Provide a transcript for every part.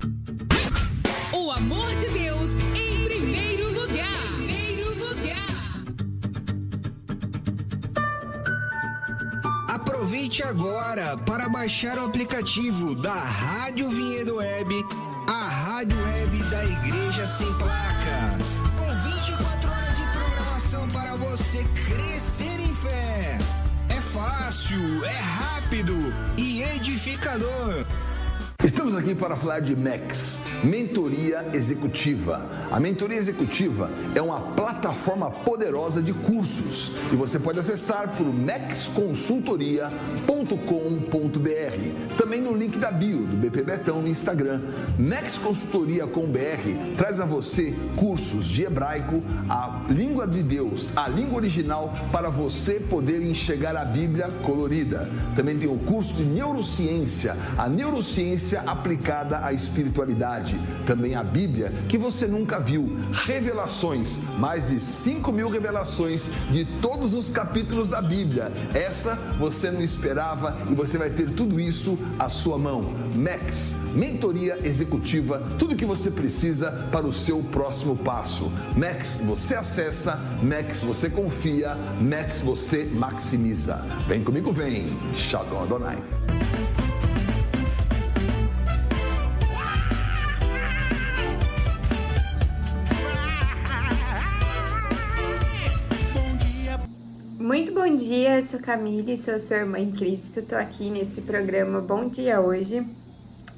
O amor de Deus em primeiro lugar. Aproveite agora para baixar o aplicativo da Rádio Vinhedo Web, a rádio web da Igreja Sem Placa. Com 24 horas de programação para você crescer em fé. É fácil, é rápido e edificador. Estamos aqui para falar de MEX, Mentoria Executiva. A Mentoria Executiva é uma plataforma poderosa de cursos e você pode acessar por mexconsultoria.com.br. Também no link da bio do BP Betão no Instagram. Mex Consultoria com BR traz a você cursos de hebraico, a língua de Deus, a língua original, para você poder enxergar a Bíblia colorida. Também tem o curso de neurociência, a neurociência aplicada à espiritualidade. Também a Bíblia que você nunca viu, revelações, mais de 5.000 revelações de todos os capítulos da Bíblia. Essa você não esperava e você vai ter tudo isso à sua mão. MEX, Mentoria Executiva, tudo que você precisa para o seu próximo passo. MEX você acessa, MEX você confia, MEX você maximiza. Vem comigo, vem. Shalom Adonai. Muito bom dia, eu sou Camille, sou sua irmã em Cristo. Tô aqui nesse programa Bom Dia Hoje,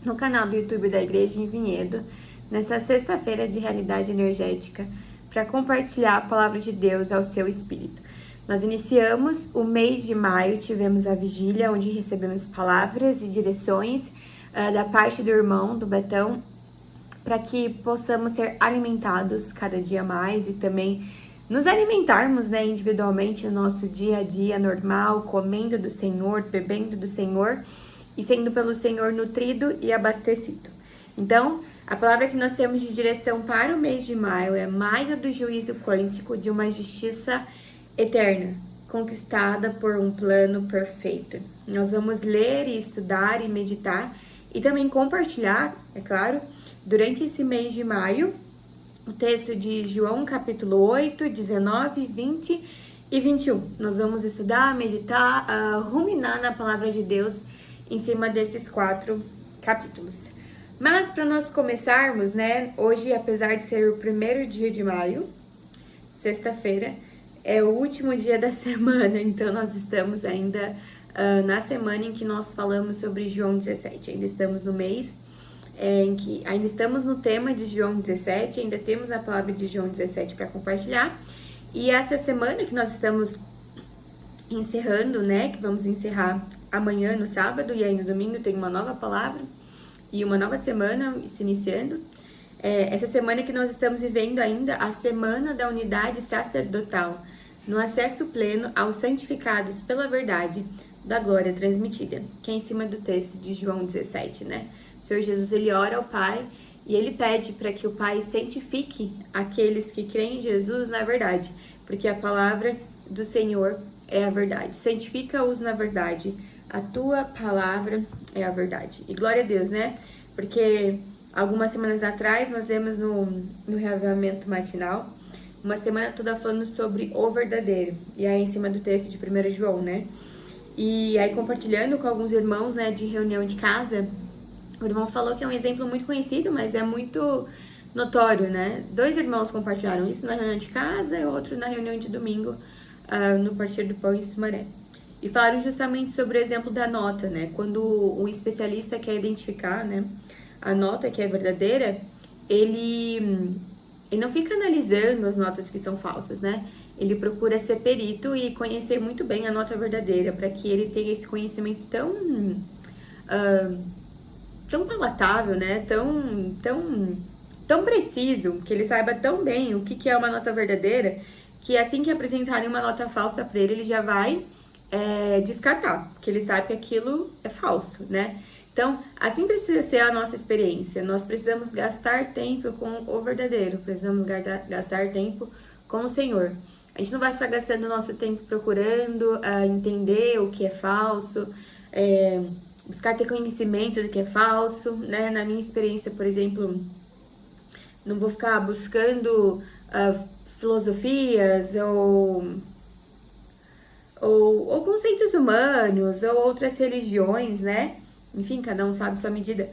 no canal do YouTube da Igreja em Vinhedo, nessa sexta-feira de realidade energética, para compartilhar a palavra de Deus ao seu espírito. Nós iniciamos o mês de maio, tivemos a vigília, onde recebemos palavras e direções da parte do irmão, do Betão, para que possamos ser alimentados cada dia mais e também nos alimentarmos, individualmente no nosso dia a dia normal, comendo do Senhor, bebendo do Senhor e sendo pelo Senhor nutrido e abastecido. Então, a palavra que nós temos de direção para o mês de maio é maio do juízo quântico de uma justiça eterna, conquistada por um plano perfeito. Nós vamos ler e estudar e meditar e também compartilhar, é claro, durante esse mês de maio, o texto de João capítulo 8, 19, 20 e 21. Nós vamos estudar, meditar, ruminar na palavra de Deus em cima desses 4 capítulos. Mas para nós começarmos, hoje, apesar de ser o primeiro dia de maio, sexta-feira, é o último dia da semana, então nós estamos ainda na semana em que nós falamos sobre João 17, ainda estamos no mês em que ainda estamos no tema de João 17, ainda temos a palavra de João 17 para compartilhar. E essa semana que nós estamos encerrando, que vamos encerrar amanhã no sábado, e aí no domingo tem uma nova palavra e uma nova semana se iniciando. Essa semana que nós estamos vivendo ainda a semana da unidade sacerdotal, no acesso pleno aos santificados pela verdade da glória transmitida, que é em cima do texto de João 17, O Senhor Jesus, ele ora ao Pai e ele pede para que o Pai santifique aqueles que creem em Jesus na verdade, porque a palavra do Senhor é a verdade. Santifica-os na verdade, a tua palavra é a verdade. E glória a Deus, Porque algumas semanas atrás nós lemos no reavivamento matinal, uma semana toda falando sobre o verdadeiro, e aí em cima do texto de 1 João, E aí compartilhando com alguns irmãos, de reunião de casa, o irmão falou que é um exemplo muito conhecido, mas é muito notório, 2 irmãos compartilharam isso na reunião de casa e outro na reunião de domingo, no Partir do Pão em Sumaré. E falaram justamente sobre o exemplo da nota, Quando um especialista quer identificar, a nota que é verdadeira, ele não fica analisando as notas que são falsas, Ele procura ser perito e conhecer muito bem a nota verdadeira, para que ele tenha esse conhecimento tão palatável, tão preciso, que ele saiba tão bem o que é uma nota verdadeira, que assim que apresentarem uma nota falsa para ele, ele já vai descartar, porque ele sabe que aquilo é falso, Então, assim precisa ser a nossa experiência. Nós precisamos gastar tempo com o verdadeiro, precisamos gastar tempo com o Senhor. A gente não vai ficar gastando nosso tempo procurando entender o que é falso, buscar ter conhecimento do que é falso, né? Na minha experiência, por exemplo, não vou ficar buscando filosofias ou conceitos humanos ou outras religiões, né? Enfim, cada um sabe sua medida.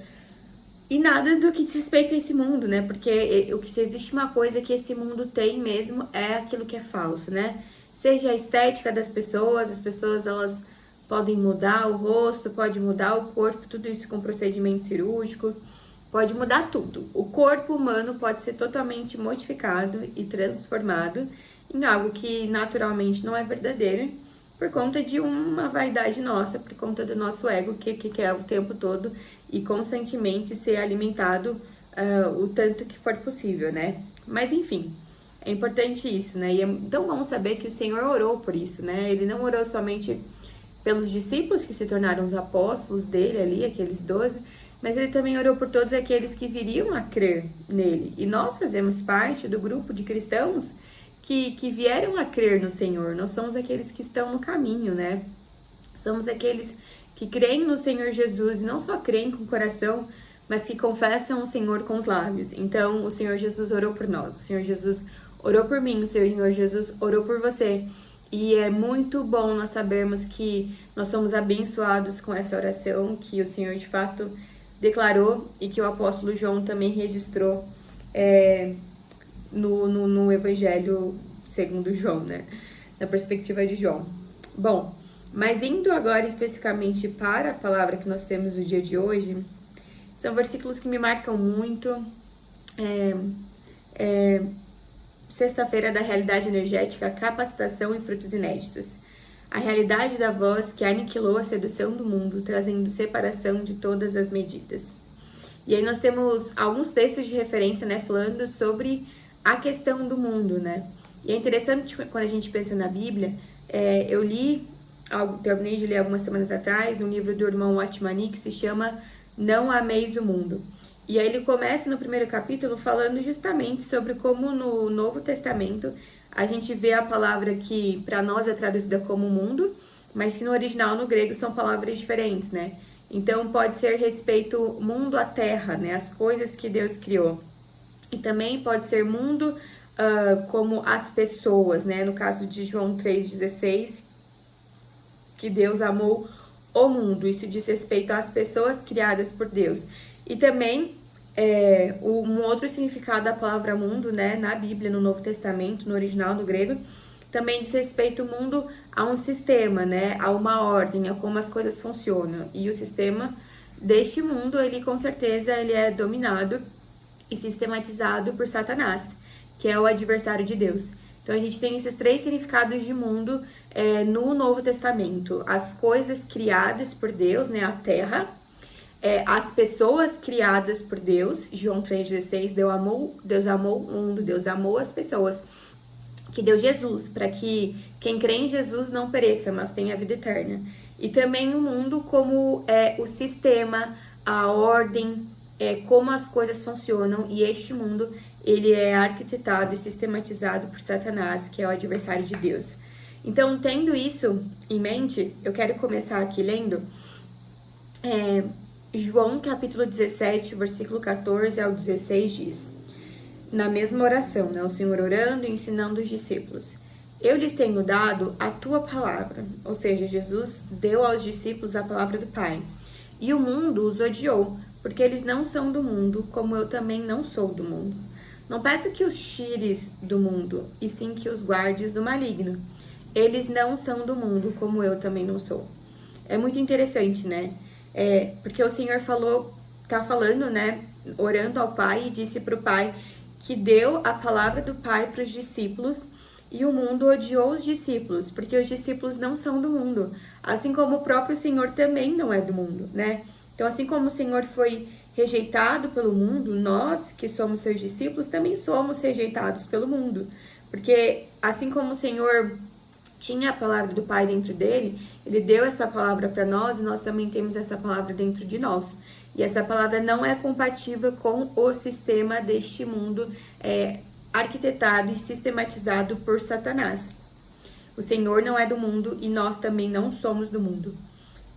E nada do que diz respeito a esse mundo, né? Porque se existe uma coisa que esse mundo tem mesmo é aquilo que é falso, né? Seja a estética das pessoas, as pessoas elas podem mudar o rosto, pode mudar o corpo, tudo isso com procedimento cirúrgico, pode mudar tudo. O corpo humano pode ser totalmente modificado e transformado em algo que naturalmente não é verdadeiro, por conta de uma vaidade nossa, por conta do nosso ego, que quer o tempo todo e constantemente ser alimentado o tanto que for possível, né? Mas enfim, é importante isso, né? E então vamos saber que o Senhor orou por isso, né? Ele não orou somente pelos discípulos que se tornaram os apóstolos dele ali, aqueles 12, mas ele também orou por todos aqueles que viriam a crer nele. E nós fazemos parte do grupo de cristãos que vieram a crer no Senhor. Nós somos aqueles que estão no caminho, né? Somos aqueles que creem no Senhor Jesus, e não só creem com o coração, mas que confessam o Senhor com os lábios. Então, o Senhor Jesus orou por nós, o Senhor Jesus orou por mim, o Senhor Jesus orou por você. E é muito bom nós sabermos que nós somos abençoados com essa oração, que o Senhor de fato declarou e que o apóstolo João também registrou no Evangelho segundo João, né? Na perspectiva de João. Bom, mas indo agora especificamente para a palavra que nós temos no dia de hoje, são versículos que me marcam muito. Sexta-feira da realidade energética, capacitação e frutos inéditos. A realidade da voz que aniquilou a sedução do mundo, trazendo separação de todas as medidas. E aí nós temos alguns textos de referência, né, falando sobre a questão do mundo, né? E é interessante quando a gente pensa na Bíblia, eu terminei de ler algumas semanas atrás, um livro do irmão Watmani que se chama Não Ameis o Mundo. E aí ele começa no primeiro capítulo falando justamente sobre como no Novo Testamento a gente vê a palavra que para nós é traduzida como mundo, mas que no original, no grego, são palavras diferentes, né? Então pode ser respeito mundo à terra, né? As coisas que Deus criou. E também pode ser mundo como as pessoas, né? No caso de João 3,16, que Deus amou o mundo. Isso diz respeito às pessoas criadas por Deus. E também um outro significado da palavra mundo, né? Na Bíblia, no Novo Testamento, no original, no grego, também diz respeito o mundo a um sistema, né? A uma ordem, a como as coisas funcionam. E o sistema deste mundo, ele com certeza ele é dominado e sistematizado por Satanás, que é o adversário de Deus. Então a gente tem esses três significados de mundo no Novo Testamento: as coisas criadas por Deus, né, a terra, as pessoas criadas por Deus, João 3,16, Deus amou o mundo, Deus amou as pessoas, que deu Jesus, para que quem crê em Jesus não pereça, mas tenha vida eterna. E também o mundo como o sistema, a ordem, como as coisas funcionam, e este mundo, ele é arquitetado e sistematizado por Satanás, que é o adversário de Deus. Então, tendo isso em mente, eu quero começar aqui lendo João capítulo 17, versículo 14 ao 16 diz, na mesma oração, né, o Senhor orando e ensinando os discípulos: eu lhes tenho dado a tua palavra, ou seja, Jesus deu aos discípulos a palavra do Pai, e o mundo os odiou, porque eles não são do mundo, como eu também não sou do mundo. Não peço que os tires do mundo, e sim que os guardes do maligno. Eles não são do mundo, como eu também não sou. É muito interessante, né? Porque o Senhor tá falando, né? Orando ao Pai, e disse para o Pai que deu a palavra do Pai para os discípulos, e o mundo odiou os discípulos, porque os discípulos não são do mundo, assim como o próprio Senhor também não é do mundo, né? Então, assim como o Senhor foi rejeitado pelo mundo, nós que somos seus discípulos também somos rejeitados pelo mundo, porque assim como o Senhor tinha a palavra do Pai dentro dele, ele deu essa palavra para nós e nós também temos essa palavra dentro de nós. E essa palavra não é compatível com o sistema deste mundo arquitetado e sistematizado por Satanás. O Senhor não é do mundo e nós também não somos do mundo.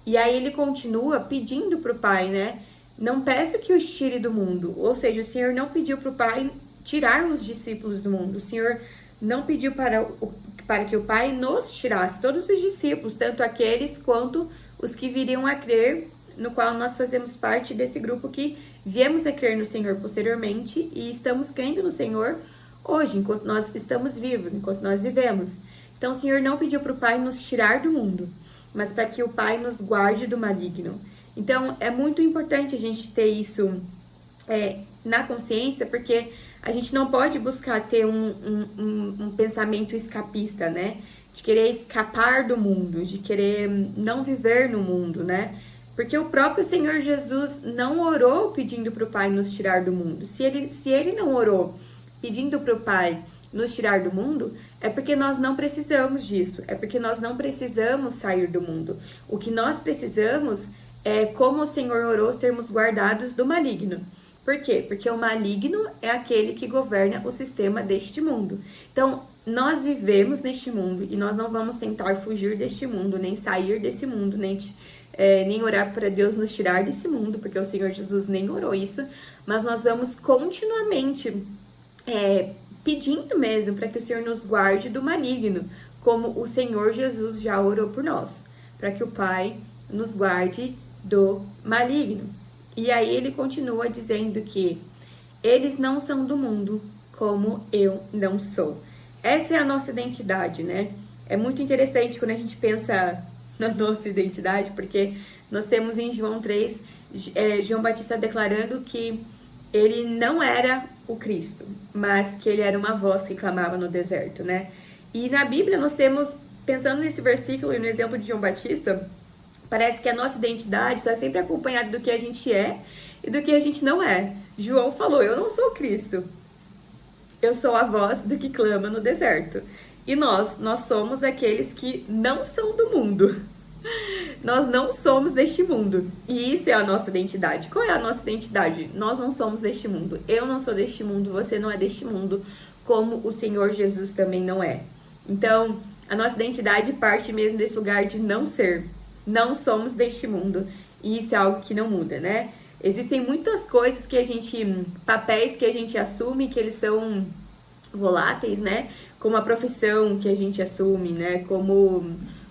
E aí ele continua pedindo para o Pai, né? Não peço que os tire do mundo. Ou seja, o Senhor não pediu para o Pai tirar os discípulos do mundo. O Senhor não pediu para que o Pai nos tirasse, todos os discípulos, tanto aqueles quanto os que viriam a crer, no qual nós fazemos parte desse grupo que viemos a crer no Senhor posteriormente e estamos crendo no Senhor hoje, enquanto nós estamos vivos, enquanto nós vivemos. Então o Senhor não pediu para o Pai nos tirar do mundo, mas para que o Pai nos guarde do maligno. Então é muito importante a gente ter isso na consciência, porque a gente não pode buscar ter um pensamento escapista, né? De querer escapar do mundo, de querer não viver no mundo, né? Porque o próprio Senhor Jesus não orou pedindo para o Pai nos tirar do mundo. Se ele não orou pedindo para o Pai nos tirar do mundo, é porque nós não precisamos disso. É porque nós não precisamos sair do mundo. O que nós precisamos é, como o Senhor orou, sermos guardados do maligno. Por quê? Porque o maligno é aquele que governa o sistema deste mundo. Então, nós vivemos neste mundo e nós não vamos tentar fugir deste mundo, nem sair desse mundo, nem orar para Deus nos tirar desse mundo, porque o Senhor Jesus nem orou isso, mas nós vamos continuamente pedindo mesmo para que o Senhor nos guarde do maligno, como o Senhor Jesus já orou por nós, para que o Pai nos guarde do maligno. E aí ele continua dizendo que eles não são do mundo, como eu não sou. Essa é a nossa identidade, né? É muito interessante quando a gente pensa na nossa identidade, porque nós temos em João 3, João Batista declarando que ele não era o Cristo, mas que ele era uma voz que clamava no deserto, né? E na Bíblia nós temos, pensando nesse versículo e no exemplo de João Batista, parece que a nossa identidade está sempre acompanhada do que a gente é e do que a gente não é. João falou, eu não sou Cristo, eu sou a voz do que clama no deserto. E nós somos aqueles que não são do mundo. Nós não somos deste mundo. E isso é a nossa identidade. Qual é a nossa identidade? Nós não somos deste mundo. Eu não sou deste mundo, você não é deste mundo, como o Senhor Jesus também não é. Então, a nossa identidade parte mesmo desse lugar de não ser. Não somos deste mundo. E isso é algo que não muda, né? Existem muitas coisas que papéis que a gente assume, que eles são voláteis, né? Como a profissão que a gente assume, né? Como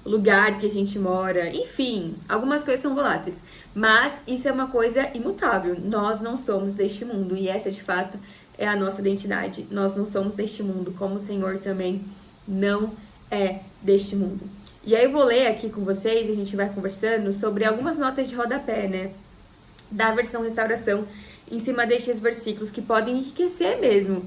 o lugar que a gente mora, enfim, algumas coisas são voláteis. Mas isso é uma coisa imutável. Nós não somos deste mundo. E essa, de fato, é a nossa identidade. Nós não somos deste mundo, como o Senhor também não é deste mundo. E aí eu vou ler aqui com vocês, a gente vai conversando sobre algumas notas de rodapé, né? Da versão Restauração, em cima destes versículos que podem enriquecer mesmo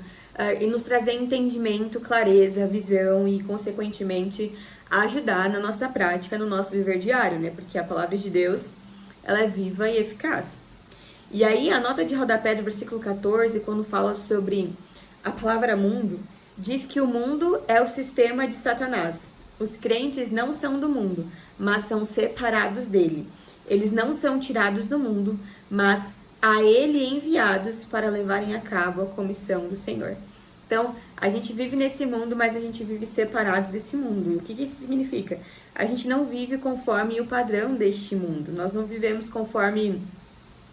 e nos trazer entendimento, clareza, visão e, consequentemente, ajudar na nossa prática, no nosso viver diário, né? Porque a palavra de Deus, ela é viva e eficaz. E aí, a nota de rodapé do versículo 14, quando fala sobre a palavra mundo, diz que o mundo é o sistema de Satanás. Os crentes não são do mundo, mas são separados dele. Eles não são tirados do mundo, mas a ele enviados para levarem a cabo a comissão do Senhor. Então, a gente vive nesse mundo, mas a gente vive separado desse mundo. E o que isso significa? A gente não vive conforme o padrão deste mundo. Nós não vivemos conforme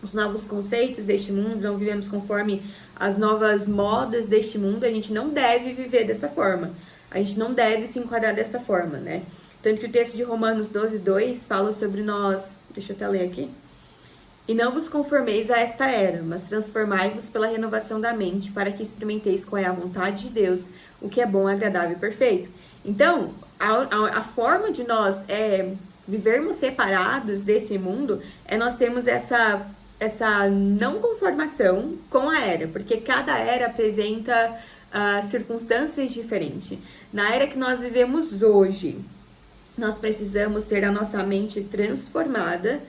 os novos conceitos deste mundo, não vivemos conforme as novas modas deste mundo. A gente não deve viver dessa forma. A gente não deve se enquadrar desta forma, né? Tanto que o texto de Romanos 12:2 fala sobre nós. Deixa eu até ler aqui. E não vos conformeis a esta era, mas transformai-vos pela renovação da mente, para que experimenteis qual é a vontade de Deus, o que é bom, agradável e perfeito. Então, a forma de nós vivermos separados desse mundo é nós termos essa não conformação com a era, porque cada era apresenta circunstâncias diferentes. Na era que nós vivemos hoje, nós precisamos ter a nossa mente transformada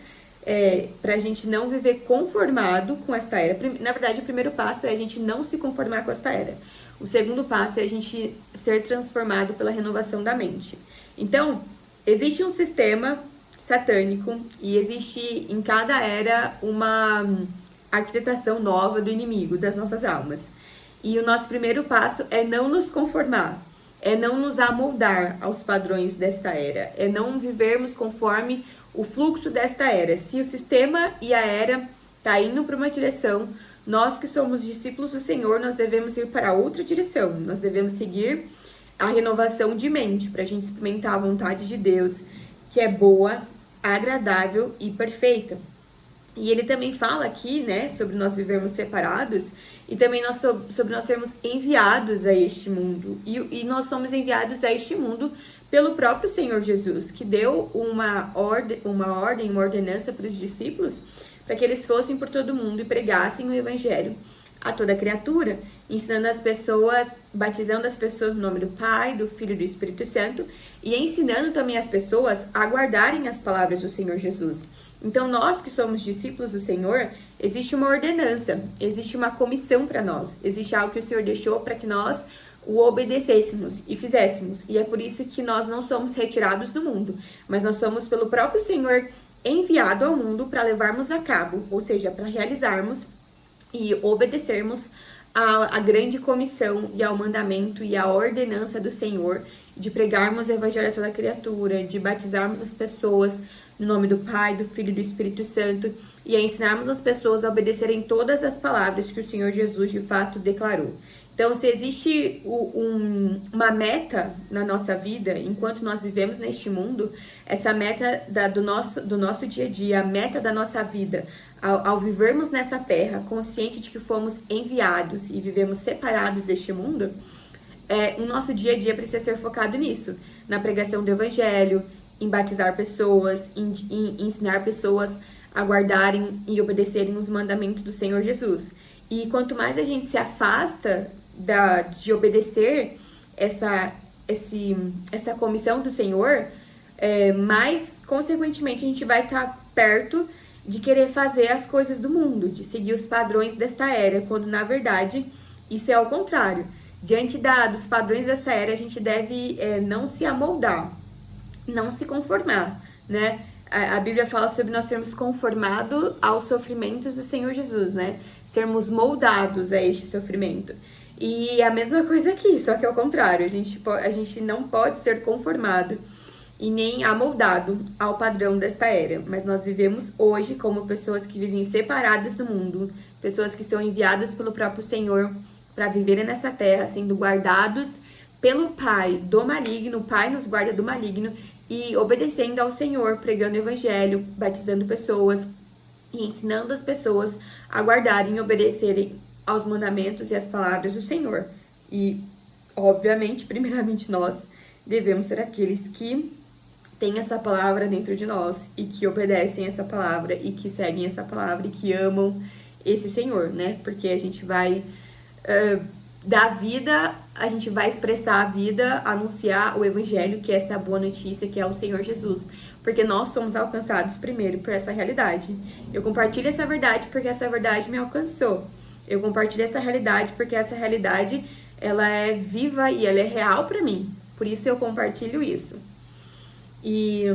para a gente não viver conformado com esta era. Na verdade, o primeiro passo é a gente não se conformar com esta era. O segundo passo é a gente ser transformado pela renovação da mente. Então, existe um sistema satânico e existe em cada era uma arquitetação nova do inimigo, das nossas almas. E o nosso primeiro passo é não nos conformar, é não nos amoldar aos padrões desta era, é não vivermos conforme o fluxo desta era. Se o sistema e a era tá indo para uma direção, nós que somos discípulos do Senhor, nós devemos ir para outra direção. Nós devemos seguir a renovação de mente, para a gente experimentar a vontade de Deus, que é boa, agradável e perfeita. E ele também fala aqui, né, sobre nós vivermos separados e também sobre nós sermos enviados a este mundo. E nós somos enviados a este mundo pelo próprio Senhor Jesus, que deu uma ordenança para os discípulos, para que eles fossem por todo mundo e pregassem o evangelho a toda criatura, ensinando as pessoas, batizando as pessoas no nome do Pai, do Filho e do Espírito Santo, e ensinando também as pessoas a guardarem as palavras do Senhor Jesus. Então, nós que somos discípulos do Senhor, existe uma ordenança, existe uma comissão para nós, existe algo que o Senhor deixou para que nós o obedecêssemos e fizéssemos. E é por isso que nós não somos retirados do mundo, mas nós somos pelo próprio Senhor enviado ao mundo para levarmos a cabo, ou seja, para realizarmos e obedecermos à grande comissão e ao mandamento e à ordenança do Senhor de pregarmos o evangelho a toda criatura, de batizarmos as pessoas no nome do Pai, do Filho e do Espírito Santo e a ensinarmos as pessoas a obedecerem todas as palavras que o Senhor Jesus de fato declarou. Então, se existe uma meta na nossa vida, enquanto nós vivemos neste mundo, essa meta do nosso dia a dia, a meta da nossa vida, ao vivermos nessa terra, consciente de que fomos enviados e vivemos separados deste mundo, o nosso dia a dia precisa ser focado nisso, na pregação do evangelho, em batizar pessoas, em ensinar pessoas a guardarem e obedecerem os mandamentos do Senhor Jesus. E quanto mais a gente se afasta de obedecer essa comissão do Senhor, mais, consequentemente, a gente vai estar perto de querer fazer as coisas do mundo, de seguir os padrões desta era, quando, na verdade, isso é ao contrário. Diante dos padrões desta era, a gente deve não se amoldar, não se conformar, né? A Bíblia fala sobre nós sermos conformados aos sofrimentos do Senhor Jesus, né? Sermos moldados a este sofrimento. E a mesma coisa aqui, só que ao contrário, a gente não pode ser conformado e nem amoldado ao padrão desta era, mas nós vivemos hoje como pessoas que vivem separadas do mundo, pessoas que são enviadas pelo próprio Senhor para viverem nessa terra, sendo guardados pelo Pai do maligno. O Pai nos guarda do maligno e obedecendo ao Senhor, pregando o evangelho, batizando pessoas e ensinando as pessoas a guardarem e obedecerem aos mandamentos e às palavras do Senhor. E, obviamente, primeiramente nós devemos ser aqueles que têm essa palavra dentro de nós e que obedecem essa palavra e que seguem essa palavra e que amam esse Senhor, né? Porque a gente vai dar vida, a gente vai expressar a vida, anunciar o evangelho, que é essa boa notícia, que é o Senhor Jesus. Porque nós somos alcançados primeiro por essa realidade. Eu compartilho essa verdade porque essa verdade me alcançou. Eu compartilho essa realidade porque essa realidade, ela é viva e ela é real para mim. Por isso eu compartilho isso. E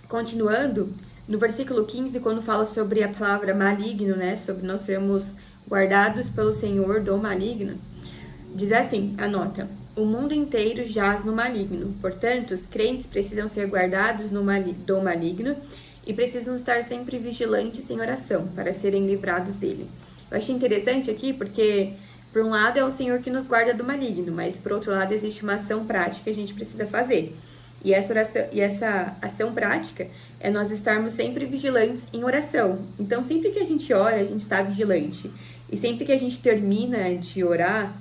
continuando, no versículo 15, quando fala sobre a palavra maligno, né? Sobre nós sermos guardados pelo Senhor do maligno, diz assim, anota: o mundo inteiro jaz no maligno. Portanto, os crentes precisam ser guardados do maligno e precisam estar sempre vigilantes em oração para serem livrados dele. Eu achei interessante aqui porque, por um lado, é o Senhor que nos guarda do maligno, mas, por outro lado, existe uma ação prática que a gente precisa fazer. E essa ação prática é nós estarmos sempre vigilantes em oração. Então, sempre que a gente ora, a gente está vigilante. E sempre que a gente termina de orar,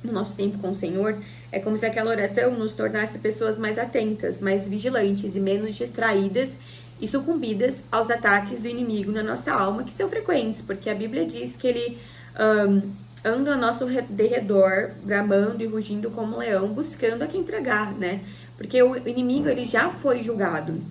no nosso tempo com o Senhor, é como se aquela oração nos tornasse pessoas mais atentas, mais vigilantes e menos distraídas e sucumbidas aos ataques do inimigo na nossa alma, que são frequentes, porque a Bíblia diz que ele anda ao nosso derredor, bramando e rugindo como um leão, buscando a quem tragar, né? Porque o inimigo, ele já foi julgado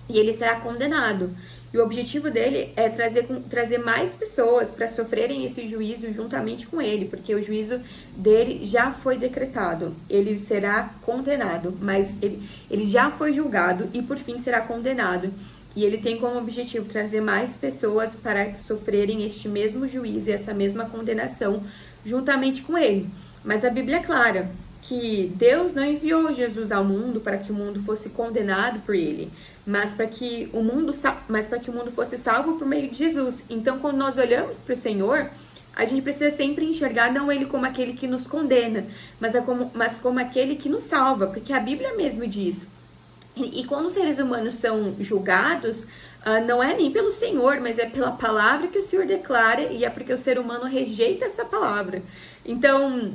e ele será condenado. E o objetivo dele é trazer mais pessoas para sofrerem esse juízo juntamente com ele, porque o juízo dele já foi decretado. Ele será condenado, mas ele já foi julgado e por fim será condenado. E ele tem como objetivo trazer mais pessoas para sofrerem este mesmo juízo e essa mesma condenação juntamente com ele. Mas a Bíblia é clara. que Deus não enviou Jesus ao mundo para que o mundo fosse condenado por ele, mas para que o mundo fosse salvo por meio de Jesus. Então, quando nós olhamos para o Senhor, a gente precisa sempre enxergar não ele como aquele que nos condena, mas como aquele que nos salva, porque a Bíblia mesmo diz. E quando os seres humanos são julgados, não é nem pelo Senhor, mas é pela palavra que o Senhor declara, e é porque o ser humano rejeita essa palavra. Então,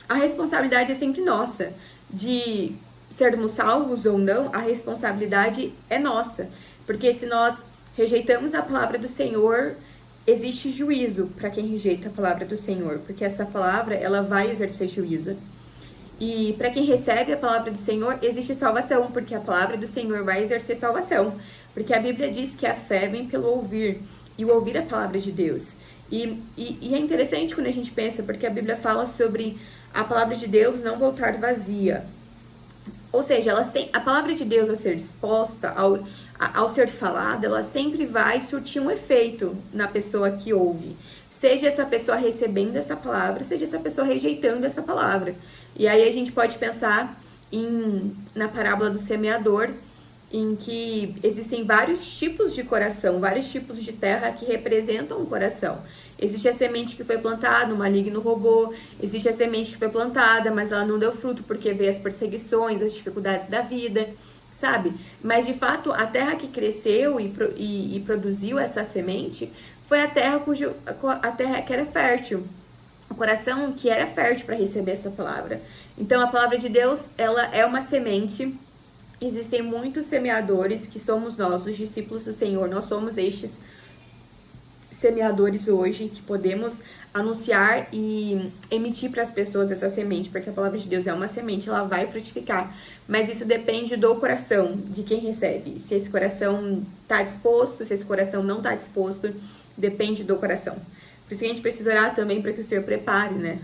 a responsabilidade é sempre nossa, de sermos salvos ou não, a responsabilidade é nossa, porque se nós rejeitamos a palavra do Senhor, existe juízo para quem rejeita a palavra do Senhor, porque essa palavra, ela vai exercer juízo. E para quem recebe a palavra do Senhor, existe salvação, porque a palavra do Senhor vai exercer salvação. Porque a Bíblia diz que a fé vem pelo ouvir, e o ouvir a palavra de Deus. E é interessante quando a gente pensa, porque a Bíblia fala sobre a palavra de Deus não voltar vazia. Ou seja, a palavra de Deus, ao ser disposta, ao ser falada, ela sempre vai surtir um efeito na pessoa que ouve. Seja essa pessoa recebendo essa palavra, seja essa pessoa rejeitando essa palavra. E aí a gente pode pensar na parábola do semeador, em que existem vários tipos de coração, vários tipos de terra que representam um coração. Existe a semente que foi plantada, o maligno roubou. Existe a semente que foi plantada, mas ela não deu fruto porque veio as perseguições, as dificuldades da vida, sabe? Mas, de fato, a terra que cresceu e produziu essa semente foi a terra que era fértil. O coração que era fértil para receber essa palavra. Então, a palavra de Deus, ela é uma semente. Existem muitos semeadores que somos nós, os discípulos do Senhor. Nós somos estes semeadores hoje que podemos anunciar e emitir para as pessoas essa semente, porque a palavra de Deus é uma semente, ela vai frutificar. Mas isso depende do coração, de quem recebe. Se esse coração está disposto, se esse coração não está disposto, depende do coração. Por isso que a gente precisa orar também para que o Senhor prepare, né,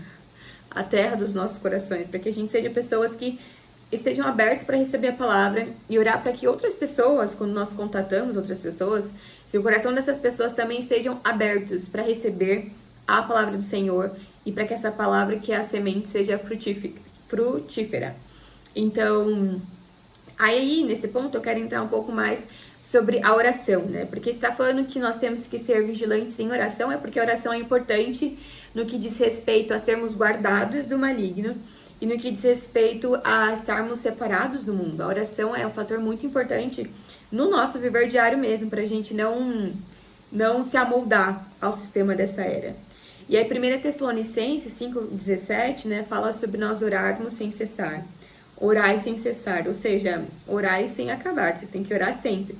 a terra dos nossos corações, para que a gente seja pessoas que estejam abertos para receber a palavra e orar para que outras pessoas, quando nós contatamos outras pessoas, que o coração dessas pessoas também estejam abertos para receber a palavra do Senhor e para que essa palavra, que é a semente, seja frutífera. Então, aí nesse ponto eu quero entrar um pouco mais sobre a oração, né? Porque está falando que nós temos que ser vigilantes em oração, é porque a oração é importante no que diz respeito a sermos guardados do maligno e no que diz respeito a estarmos separados do mundo. A oração é um fator muito importante no nosso viver diário mesmo, para a gente não se amoldar ao sistema dessa era. E aí, 1 Tessalonicenses 5,17, né, fala sobre nós orarmos sem cessar. Orai sem cessar, ou seja, orai sem acabar, você tem que orar sempre.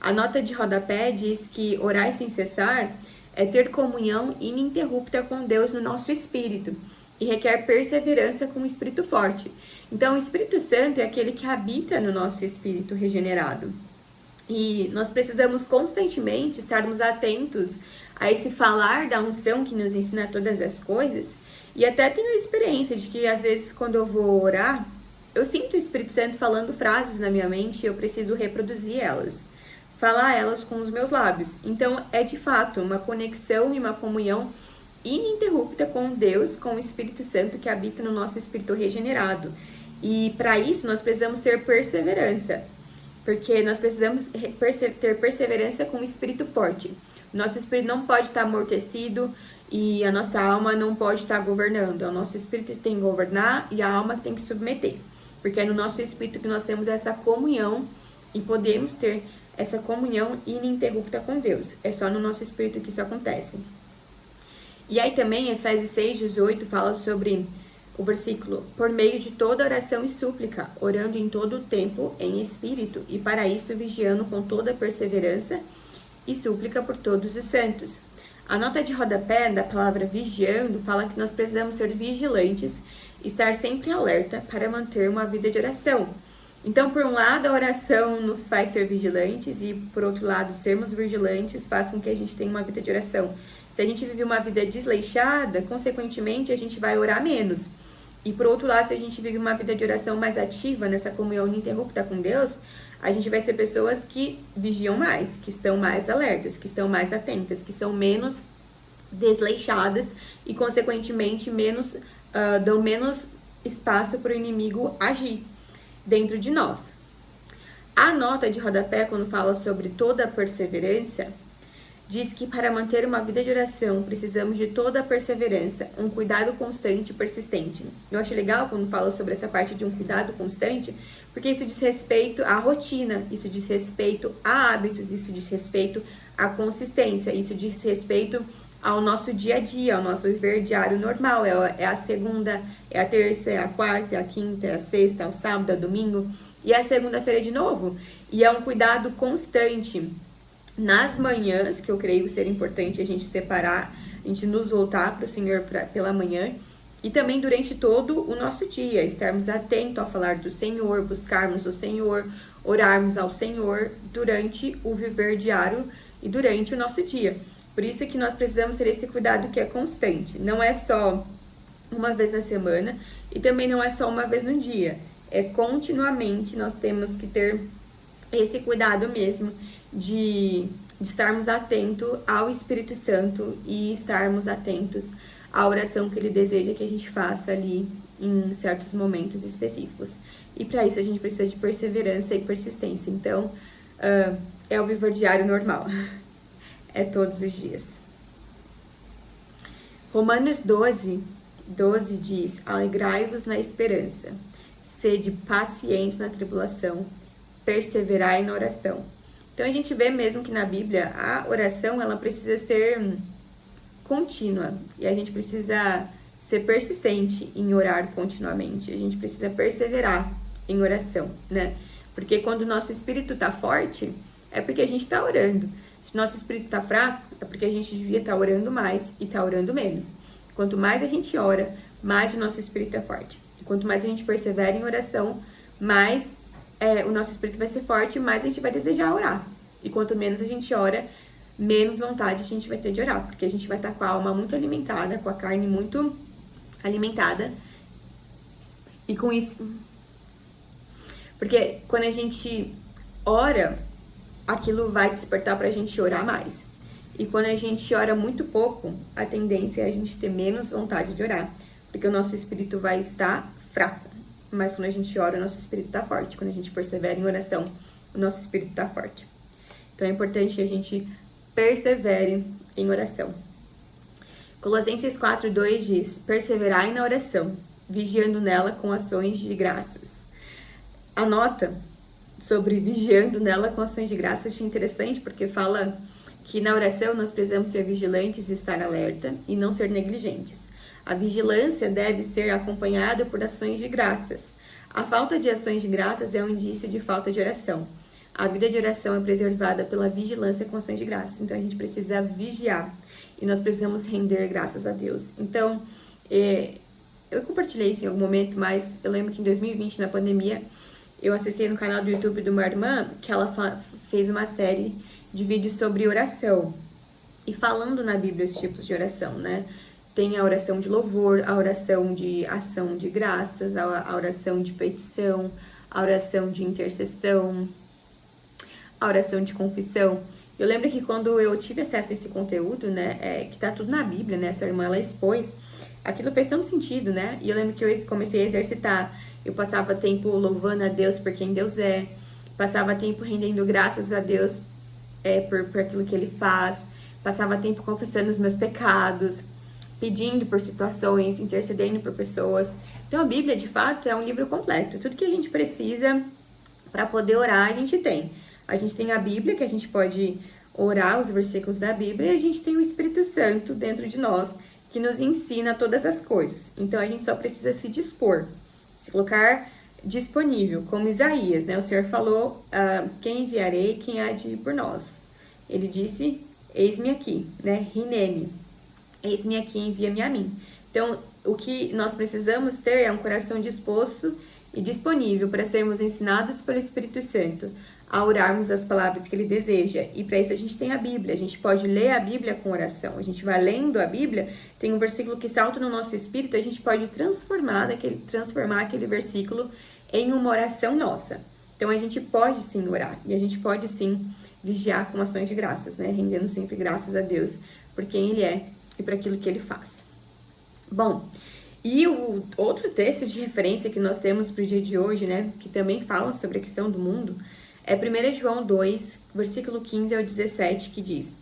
A nota de rodapé diz que orai sem cessar é ter comunhão ininterrupta com Deus no nosso espírito, e requer perseverança com um espírito forte. Então, o Espírito Santo é aquele que habita no nosso espírito regenerado. E nós precisamos constantemente estarmos atentos a esse falar da unção que nos ensina todas as coisas. E até tenho a experiência de que, às vezes, quando eu vou orar, eu sinto o Espírito Santo falando frases na minha mente e eu preciso reproduzir elas, falar elas com os meus lábios. Então, é de fato uma conexão e uma comunhão ininterrupta com Deus, com o Espírito Santo que habita no nosso espírito regenerado. E para isso nós precisamos ter perseverança, porque nós precisamos ter perseverança com o espírito forte. Nosso espírito não pode estar amortecido e a nossa alma não pode estar governando. O nosso espírito tem que governar e a alma tem que submeter, porque é no nosso espírito que nós temos essa comunhão e podemos ter essa comunhão ininterrupta com Deus. É só no nosso espírito que isso acontece. E aí também, Efésios 6,18 fala sobre o versículo: por meio de toda oração e súplica, orando em todo o tempo em espírito, e para isto vigiando com toda perseverança e súplica por todos os santos. A nota de rodapé da palavra vigiando fala que nós precisamos ser vigilantes, estar sempre alerta para manter uma vida de oração. Então, por um lado, a oração nos faz ser vigilantes e, por outro lado, sermos vigilantes faz com que a gente tenha uma vida de oração. Se a gente vive uma vida desleixada, consequentemente, a gente vai orar menos. E, por outro lado, se a gente vive uma vida de oração mais ativa, nessa comunhão ininterrupta com Deus, a gente vai ser pessoas que vigiam mais, que estão mais alertas, que estão mais atentas, que são menos desleixadas e, consequentemente, dão menos espaço para o inimigo agir dentro de nós. A nota de rodapé, quando fala sobre toda a perseverança, diz que para manter uma vida de oração, precisamos de toda a perseverança, um cuidado constante e persistente. Eu acho legal quando fala sobre essa parte de um cuidado constante, porque isso diz respeito à rotina, isso diz respeito a hábitos, isso diz respeito à consistência, isso diz respeito ao nosso dia a dia, ao nosso viver diário normal. É a segunda, é a terça, é a quarta, é a quinta, é a sexta, é o sábado, é o domingo, e é a segunda-feira de novo. E é um cuidado constante. Nas manhãs, que eu creio ser importante a gente separar, a gente nos voltar para o Senhor pela manhã, e também durante todo o nosso dia, estarmos atentos a falar do Senhor, buscarmos o Senhor, orarmos ao Senhor durante o viver diário e durante o nosso dia. Por isso que nós precisamos ter esse cuidado que é constante, não é só uma vez na semana e também não é só uma vez no dia, é continuamente nós temos que ter esse cuidado mesmo de estarmos atentos ao Espírito Santo e estarmos atentos à oração que Ele deseja que a gente faça ali em certos momentos específicos. E para isso a gente precisa de perseverança e persistência. Então, é o viver diário normal. É todos os dias. Romanos 12 diz: alegrai-vos na esperança, sede pacientes na tribulação, perseverai na oração. Então a gente vê mesmo que na Bíblia a oração ela precisa ser contínua e a gente precisa ser persistente em orar continuamente. A gente precisa perseverar em oração, né? Porque quando o nosso espírito tá forte, é porque a gente tá orando. Se o nosso espírito tá fraco, é porque a gente devia estar orando mais e tá orando menos. Quanto mais a gente ora, mais o nosso espírito é forte. E quanto mais a gente persevera em oração, mais o nosso espírito vai ser forte e mais a gente vai desejar orar. E quanto menos a gente ora, menos vontade a gente vai ter de orar. Porque a gente vai estar com a alma muito alimentada, com a carne muito alimentada. E com isso... Porque quando a gente ora, aquilo vai despertar pra gente orar mais. E quando a gente ora muito pouco, a tendência é a gente ter menos vontade de orar. Porque o nosso espírito vai estar fraco. Mas quando a gente ora, o nosso espírito tá forte. Quando a gente persevera em oração, o nosso espírito tá forte. Então é importante que a gente persevere em oração. Colossenses 4:2 diz: perseverai na oração, vigiando nela com ações de graças. A nota sobre vigiando nela com ações de graças eu achei interessante, porque fala que na oração nós precisamos ser vigilantes e estar alerta e não ser negligentes. A vigilância deve ser acompanhada por ações de graças. A falta de ações de graças é um indício de falta de oração. A vida de oração é preservada pela vigilância com ações de graças. Então, a gente precisa vigiar e nós precisamos render graças a Deus. Então, eu compartilhei isso em algum momento, mas eu lembro que em 2020, na pandemia, eu acessei no canal do YouTube de uma irmã que ela fez uma série de vídeos sobre oração. E falando na Bíblia os tipos de oração, né? Tem a oração de louvor, a oração de ação de graças, a oração de petição, a oração de intercessão, a oração de confissão. Eu lembro que quando eu tive acesso a esse conteúdo, né, que tá tudo na Bíblia, né, essa irmã, ela expôs, aquilo fez tanto sentido, né, e eu lembro que eu comecei a exercitar, eu passava tempo louvando a Deus por quem Deus é, passava tempo rendendo graças a Deus por aquilo que Ele faz, passava tempo confessando os meus pecados, pedindo por situações, intercedendo por pessoas. Então a Bíblia, de fato, é um livro completo. Tudo que a gente precisa para poder orar, a gente tem. A gente tem a Bíblia, que a gente pode orar os versículos da Bíblia, e a gente tem o Espírito Santo dentro de nós, que nos ensina todas as coisas. Então a gente só precisa se dispor, se colocar disponível, como Isaías, né? O Senhor falou, quem enviarei, quem há de ir por nós? Ele disse, eis-me aqui, né? Rinene. Eis-me aqui, envia-me a mim. Então, o que nós precisamos ter é um coração disposto e disponível para sermos ensinados pelo Espírito Santo a orarmos as palavras que Ele deseja. E para isso a gente tem a Bíblia. A gente pode ler a Bíblia com oração. A gente vai lendo a Bíblia, tem um versículo que salta no nosso espírito, a gente pode transformar aquele versículo em uma oração nossa. Então, a gente pode sim orar. E a gente pode sim vigiar com ações de graças, né? Rendendo sempre graças a Deus por quem Ele é e para aquilo que Ele faz. Bom, E o outro texto de referência que nós temos para o dia de hoje, né, que também fala sobre a questão do mundo, é 1 João 2, versículo 15 ao 17, que diz: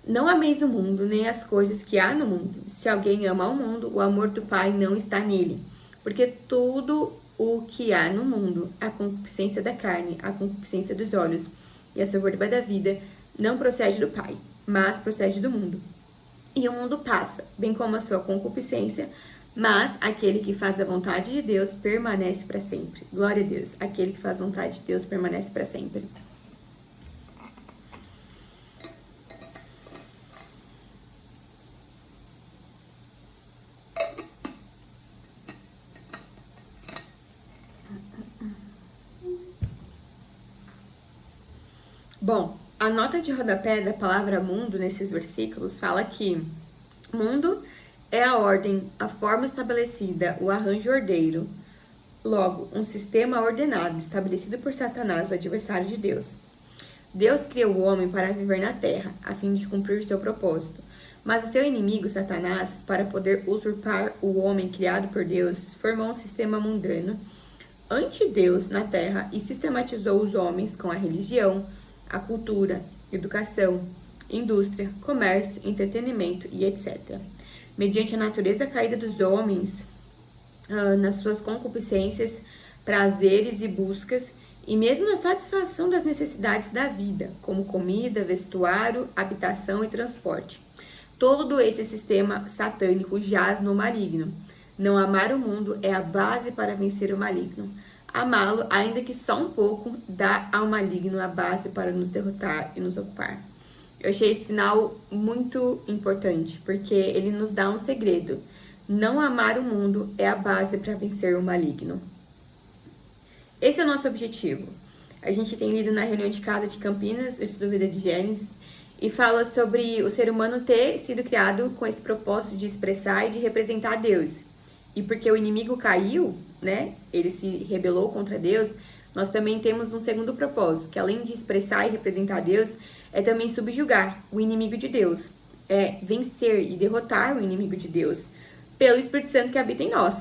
Não ameis o mundo, nem as coisas que há no mundo. Se alguém ama o mundo, o amor do Pai não está nele. Porque tudo o que há no mundo, a concupiscência da carne, a concupiscência dos olhos e a soberba da vida, não procede do Pai, mas procede do mundo. E o mundo passa, bem como a sua concupiscência, mas aquele que faz a vontade de Deus permanece para sempre. Glória a Deus. Aquele que faz a vontade de Deus permanece para sempre. Bom, a nota de rodapé da palavra mundo nesses versículos fala que mundo é a ordem, a forma estabelecida, o arranjo ordeiro. Logo, um sistema ordenado, estabelecido por Satanás, o adversário de Deus. Deus criou o homem para viver na terra, a fim de cumprir seu propósito. Mas o seu inimigo, Satanás, para poder usurpar o homem criado por Deus, formou um sistema mundano, anti-Deus na terra, e sistematizou os homens com a religião, a cultura, educação, indústria, comércio, entretenimento e etc. Mediante a natureza caída dos homens, nas suas concupiscências, prazeres e buscas, e mesmo na satisfação das necessidades da vida, como comida, vestuário, habitação e transporte. Todo esse sistema satânico jaz no maligno. Não amar o mundo é a base para vencer o maligno. Amá-lo, ainda que só um pouco, dá ao maligno a base para nos derrotar e nos ocupar. Eu achei esse final muito importante, porque ele nos dá um segredo. Não amar o mundo é a base para vencer o maligno. Esse é o nosso objetivo. A gente tem lido na reunião de casa de Campinas, o estudo Vida de Gênesis, e fala sobre o ser humano ter sido criado com esse propósito de expressar e de representar Deus. E porque o inimigo caiu, né, ele se rebelou contra Deus, nós também temos um segundo propósito, que além de expressar e representar Deus, é também subjugar o inimigo de Deus, é vencer e derrotar o inimigo de Deus, pelo Espírito Santo que habita em nós.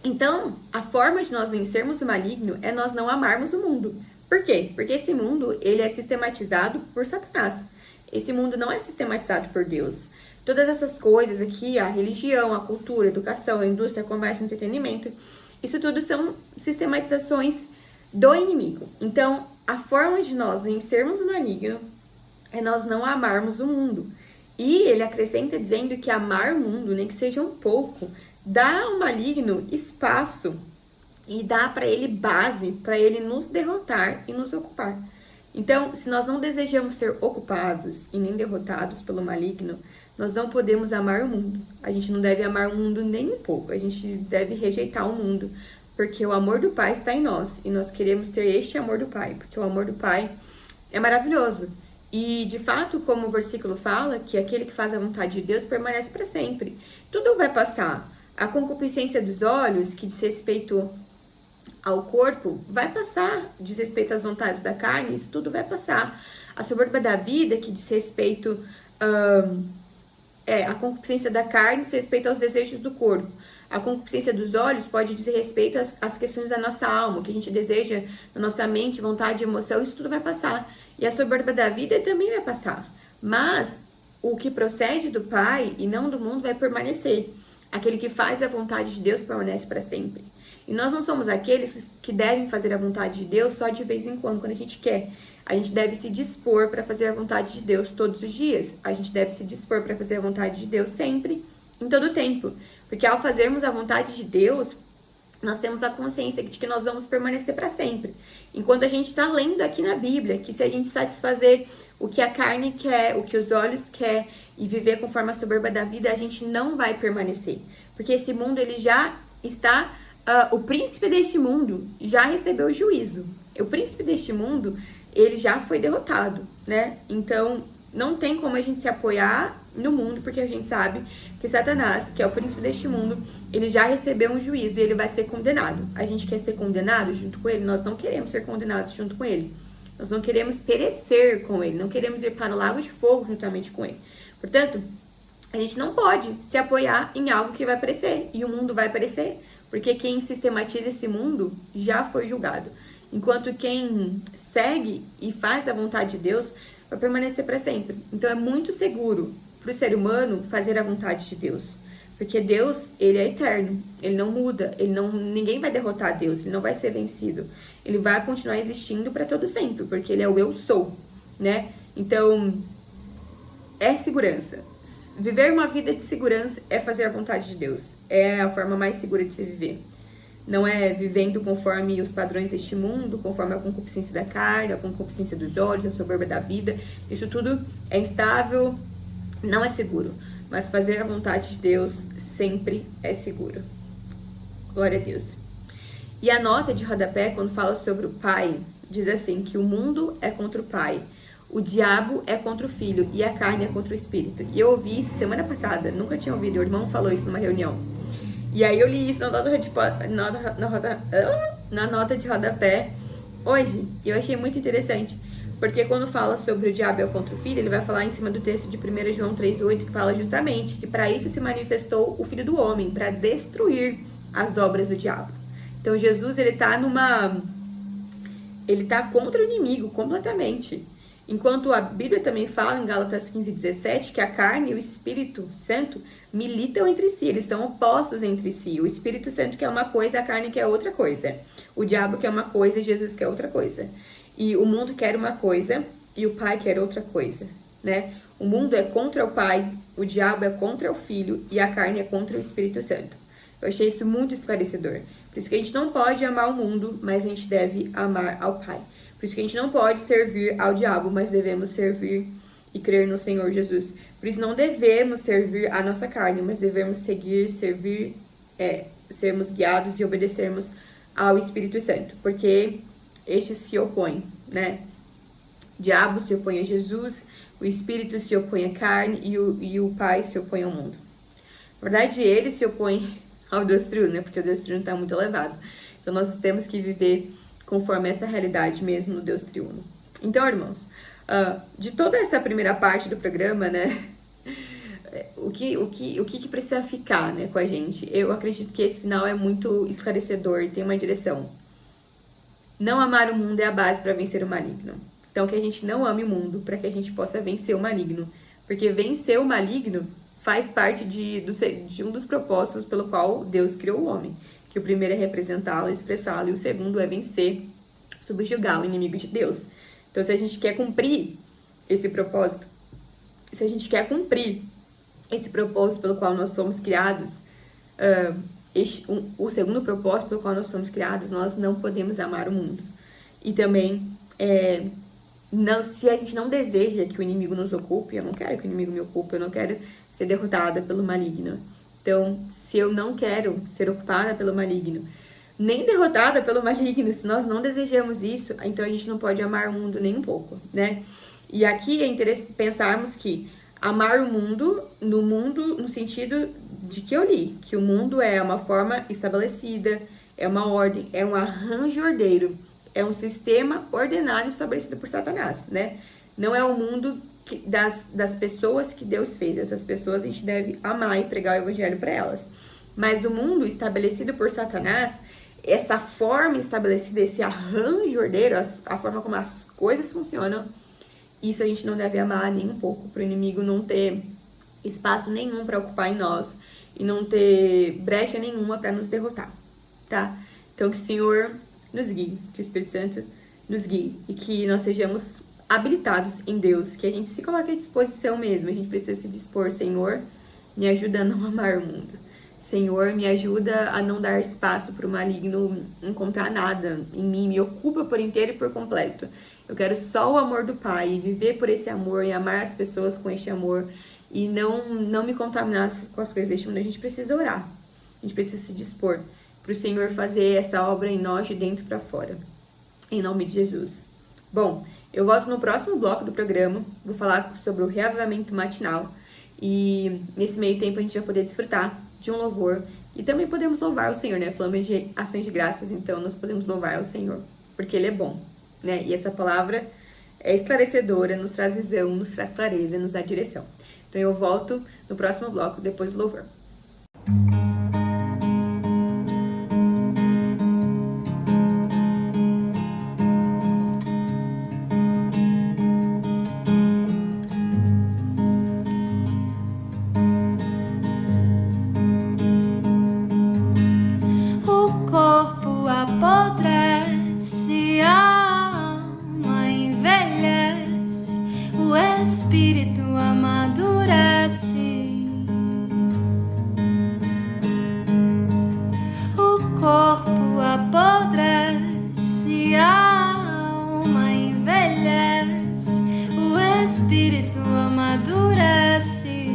Então, a forma de nós vencermos o maligno é nós não amarmos o mundo. Por quê? Porque esse mundo, ele é sistematizado por Satanás. Esse mundo não é sistematizado por Deus. Todas essas coisas aqui, a religião, a cultura, a educação, a indústria, comércio, entretenimento, isso tudo são sistematizações do inimigo. Então, a forma de nós vencermos o maligno é nós não amarmos o mundo. E ele acrescenta dizendo que amar o mundo, nem que seja um pouco, dá ao maligno espaço e dá para ele base, para ele nos derrotar e nos ocupar. Então, se nós não desejamos ser ocupados e nem derrotados pelo maligno, nós não podemos amar o mundo. A gente não deve amar o mundo nem um pouco. A gente deve rejeitar o mundo, porque o amor do Pai está em nós. E nós queremos ter este amor do Pai, porque o amor do Pai é maravilhoso. E, de fato, como o versículo fala, que aquele que faz a vontade de Deus permanece para sempre. Tudo vai passar. A concupiscência dos olhos, que diz respeito ao corpo, vai passar. Diz respeito às vontades da carne, isso tudo vai passar. A soberba da vida, que diz respeito a concupiscência da carne diz respeito aos desejos do corpo. A concupiscência dos olhos pode dizer respeito às questões da nossa alma, o que a gente deseja na nossa mente, vontade, emoção, isso tudo vai passar. E a soberba da vida também vai passar. Mas o que procede do Pai e não do mundo vai permanecer. Aquele que faz a vontade de Deus permanece para sempre. E nós não somos aqueles que devem fazer a vontade de Deus só de vez em quando a gente quer. A gente deve se dispor para fazer a vontade de Deus todos os dias. A gente deve se dispor para fazer a vontade de Deus sempre, em todo o tempo. Porque ao fazermos a vontade de Deus, nós temos a consciência de que nós vamos permanecer para sempre. Enquanto a gente está lendo aqui na Bíblia, que se a gente satisfazer o que a carne quer, o que os olhos quer, e viver conforme a soberba da vida, a gente não vai permanecer. Porque esse mundo, ele já está... o príncipe deste mundo já recebeu o juízo. O príncipe deste mundo, ele já foi derrotado, né? Então, não tem como a gente se apoiar no mundo, porque a gente sabe que Satanás, que é o príncipe deste mundo, ele já recebeu um juízo e ele vai ser condenado. A gente quer ser condenado junto com ele? Nós não queremos ser condenados junto com ele. Nós não queremos perecer com ele, não queremos ir para o lago de fogo juntamente com ele. Portanto, a gente não pode se apoiar em algo que vai perecer, e o mundo vai perecer, porque quem sistematiza esse mundo já foi julgado. Enquanto quem segue e faz a vontade de Deus vai permanecer para sempre. Então é muito seguro para o ser humano fazer a vontade de Deus. Porque Deus, ele é eterno, ele não muda, ninguém vai derrotar Deus, ele não vai ser vencido. Ele vai continuar existindo para todo sempre, porque ele é o eu sou, né? Então, é segurança. Viver uma vida de segurança é fazer a vontade de Deus. É a forma mais segura de se viver. Não é vivendo conforme os padrões deste mundo, conforme a concupiscência da carne, a concupiscência dos olhos, a soberba da vida. Isso tudo é instável, não é seguro. Mas fazer a vontade de Deus sempre é seguro. Glória a Deus. E a nota de rodapé, quando fala sobre o Pai, diz assim, que o mundo é contra o Pai, o diabo é contra o Filho e a carne é contra o Espírito. E eu ouvi isso semana passada, nunca tinha ouvido, o irmão falou isso numa reunião. E aí eu li isso na nota de rodapé hoje, e eu achei muito interessante. Porque quando fala sobre o diabo é contra o filho, ele vai falar em cima do texto de 1 João 3,8, que fala justamente que para isso se manifestou o Filho do Homem, para destruir as dobras do diabo. Então Jesus, ele tá contra o inimigo completamente. Enquanto a Bíblia também fala em Gálatas 15:17 que a carne e o Espírito Santo militam entre si, eles são opostos entre si. O Espírito Santo quer uma coisa, a carne quer outra coisa. O diabo quer uma coisa e Jesus quer outra coisa. E o mundo quer uma coisa e o Pai quer outra coisa, né? O mundo é contra o Pai, o diabo é contra o Filho e a carne é contra o Espírito Santo. Eu achei isso muito esclarecedor. Por isso que a gente não pode amar o mundo, mas a gente deve amar ao Pai. Por isso que a gente não pode servir ao diabo, mas devemos servir e crer no Senhor Jesus. Por isso não devemos servir a nossa carne, mas devemos sermos guiados e obedecermos ao Espírito Santo. Porque este se opõe, né? O diabo se opõe a Jesus, o Espírito se opõe à carne e o Pai se opõe ao mundo. Na verdade, ele se opõe ao Deus triuno, né? Porque o Deus triuno está muito elevado. Então, nós temos que viver conforme essa realidade mesmo no Deus triuno. Então, irmãos, de toda essa primeira parte do programa, né? O que precisa ficar, né, com a gente? Eu acredito que esse final é muito esclarecedor e tem uma direção. Não amar o mundo é a base para vencer o maligno. Então, que a gente não ame o mundo para que a gente possa vencer o maligno. Porque vencer o maligno faz parte de um dos propósitos pelo qual Deus criou o homem. Que o primeiro é representá-lo, expressá-lo, e o segundo é vencer, subjugar o inimigo de Deus. Então, se a gente quer cumprir esse propósito, pelo qual nós somos criados, o segundo propósito pelo qual nós somos criados, nós não podemos amar o mundo. E também, se a gente não deseja que o inimigo nos ocupe, eu não quero que o inimigo me ocupe, eu não quero ser derrotada pelo maligno. Então, se eu não quero ser ocupada pelo maligno, nem derrotada pelo maligno, se nós não desejamos isso, então a gente não pode amar o mundo nem um pouco, né? E aqui é interessante pensarmos que amar o mundo no sentido de que eu li, que o mundo é uma forma estabelecida, é uma ordem, é um arranjo ordeiro, é um sistema ordenado estabelecido por Satanás, né? Não é o mundo das pessoas que Deus fez. Essas pessoas a gente deve amar e pregar o evangelho para elas. Mas o mundo estabelecido por Satanás, essa forma estabelecida, esse arranjo ordeiro, a forma como as coisas funcionam, isso a gente não deve amar nem um pouco, para o inimigo não ter espaço nenhum para ocupar em nós e não ter brecha nenhuma para nos derrotar, tá? Então que o Senhor nos guie, que o Espírito Santo nos guie e que nós sejamos habilitados em Deus, que a gente se coloque à disposição mesmo. A gente precisa se dispor. Senhor, me ajuda a não amar o mundo. Senhor, me ajuda a não dar espaço para o maligno encontrar nada em mim, me ocupa por inteiro e por completo. Eu quero só o amor do Pai, e viver por esse amor e amar as pessoas com este amor e não me contaminar com as coisas deste mundo. A gente precisa orar, a gente precisa se dispor para o Senhor fazer essa obra em nós de dentro para fora. Em nome de Jesus. Bom, eu volto no próximo bloco do programa, vou falar sobre o reavivamento matinal e nesse meio tempo a gente vai poder desfrutar de um louvor e também podemos louvar o Senhor, né? Falamos de ações de graças, então nós podemos louvar o Senhor, porque Ele é bom, né? E essa palavra é esclarecedora, nos traz visão, nos traz clareza, nos dá direção. Então eu volto no próximo bloco, depois do louvor. Espírito amadurece, o corpo apodrece, a alma envelhece, o espírito amadurece.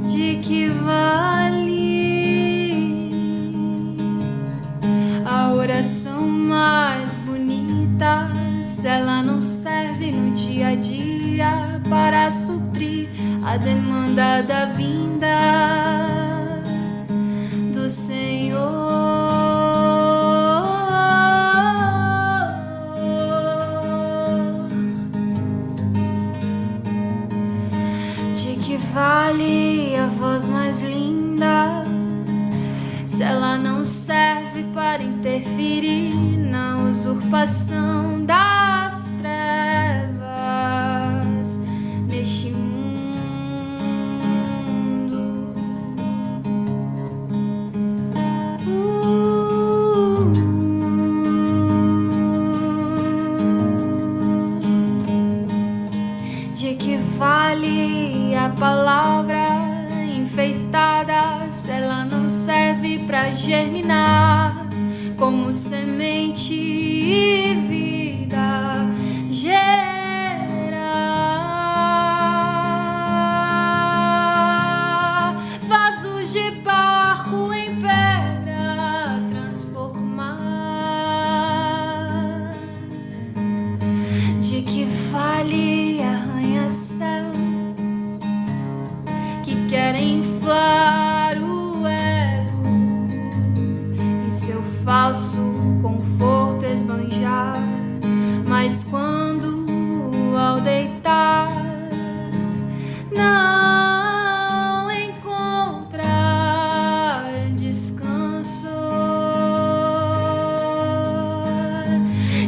De que vale a oração mais bonita se ela não serve no dia a dia para suprir a demanda da vinda do Senhor? De que vale a voz mais linda se ela não serve para interferir na usurpação das trevas neste mundo? De que vale a palavra enfeitada se ela não serve para germinar como semente e vida gerar vasos de barro em pedra transformar? De que vale arranha-céus que querem inflar o ego e seu falso conforto esbanjar, mas quando ao deitar não encontra descanso?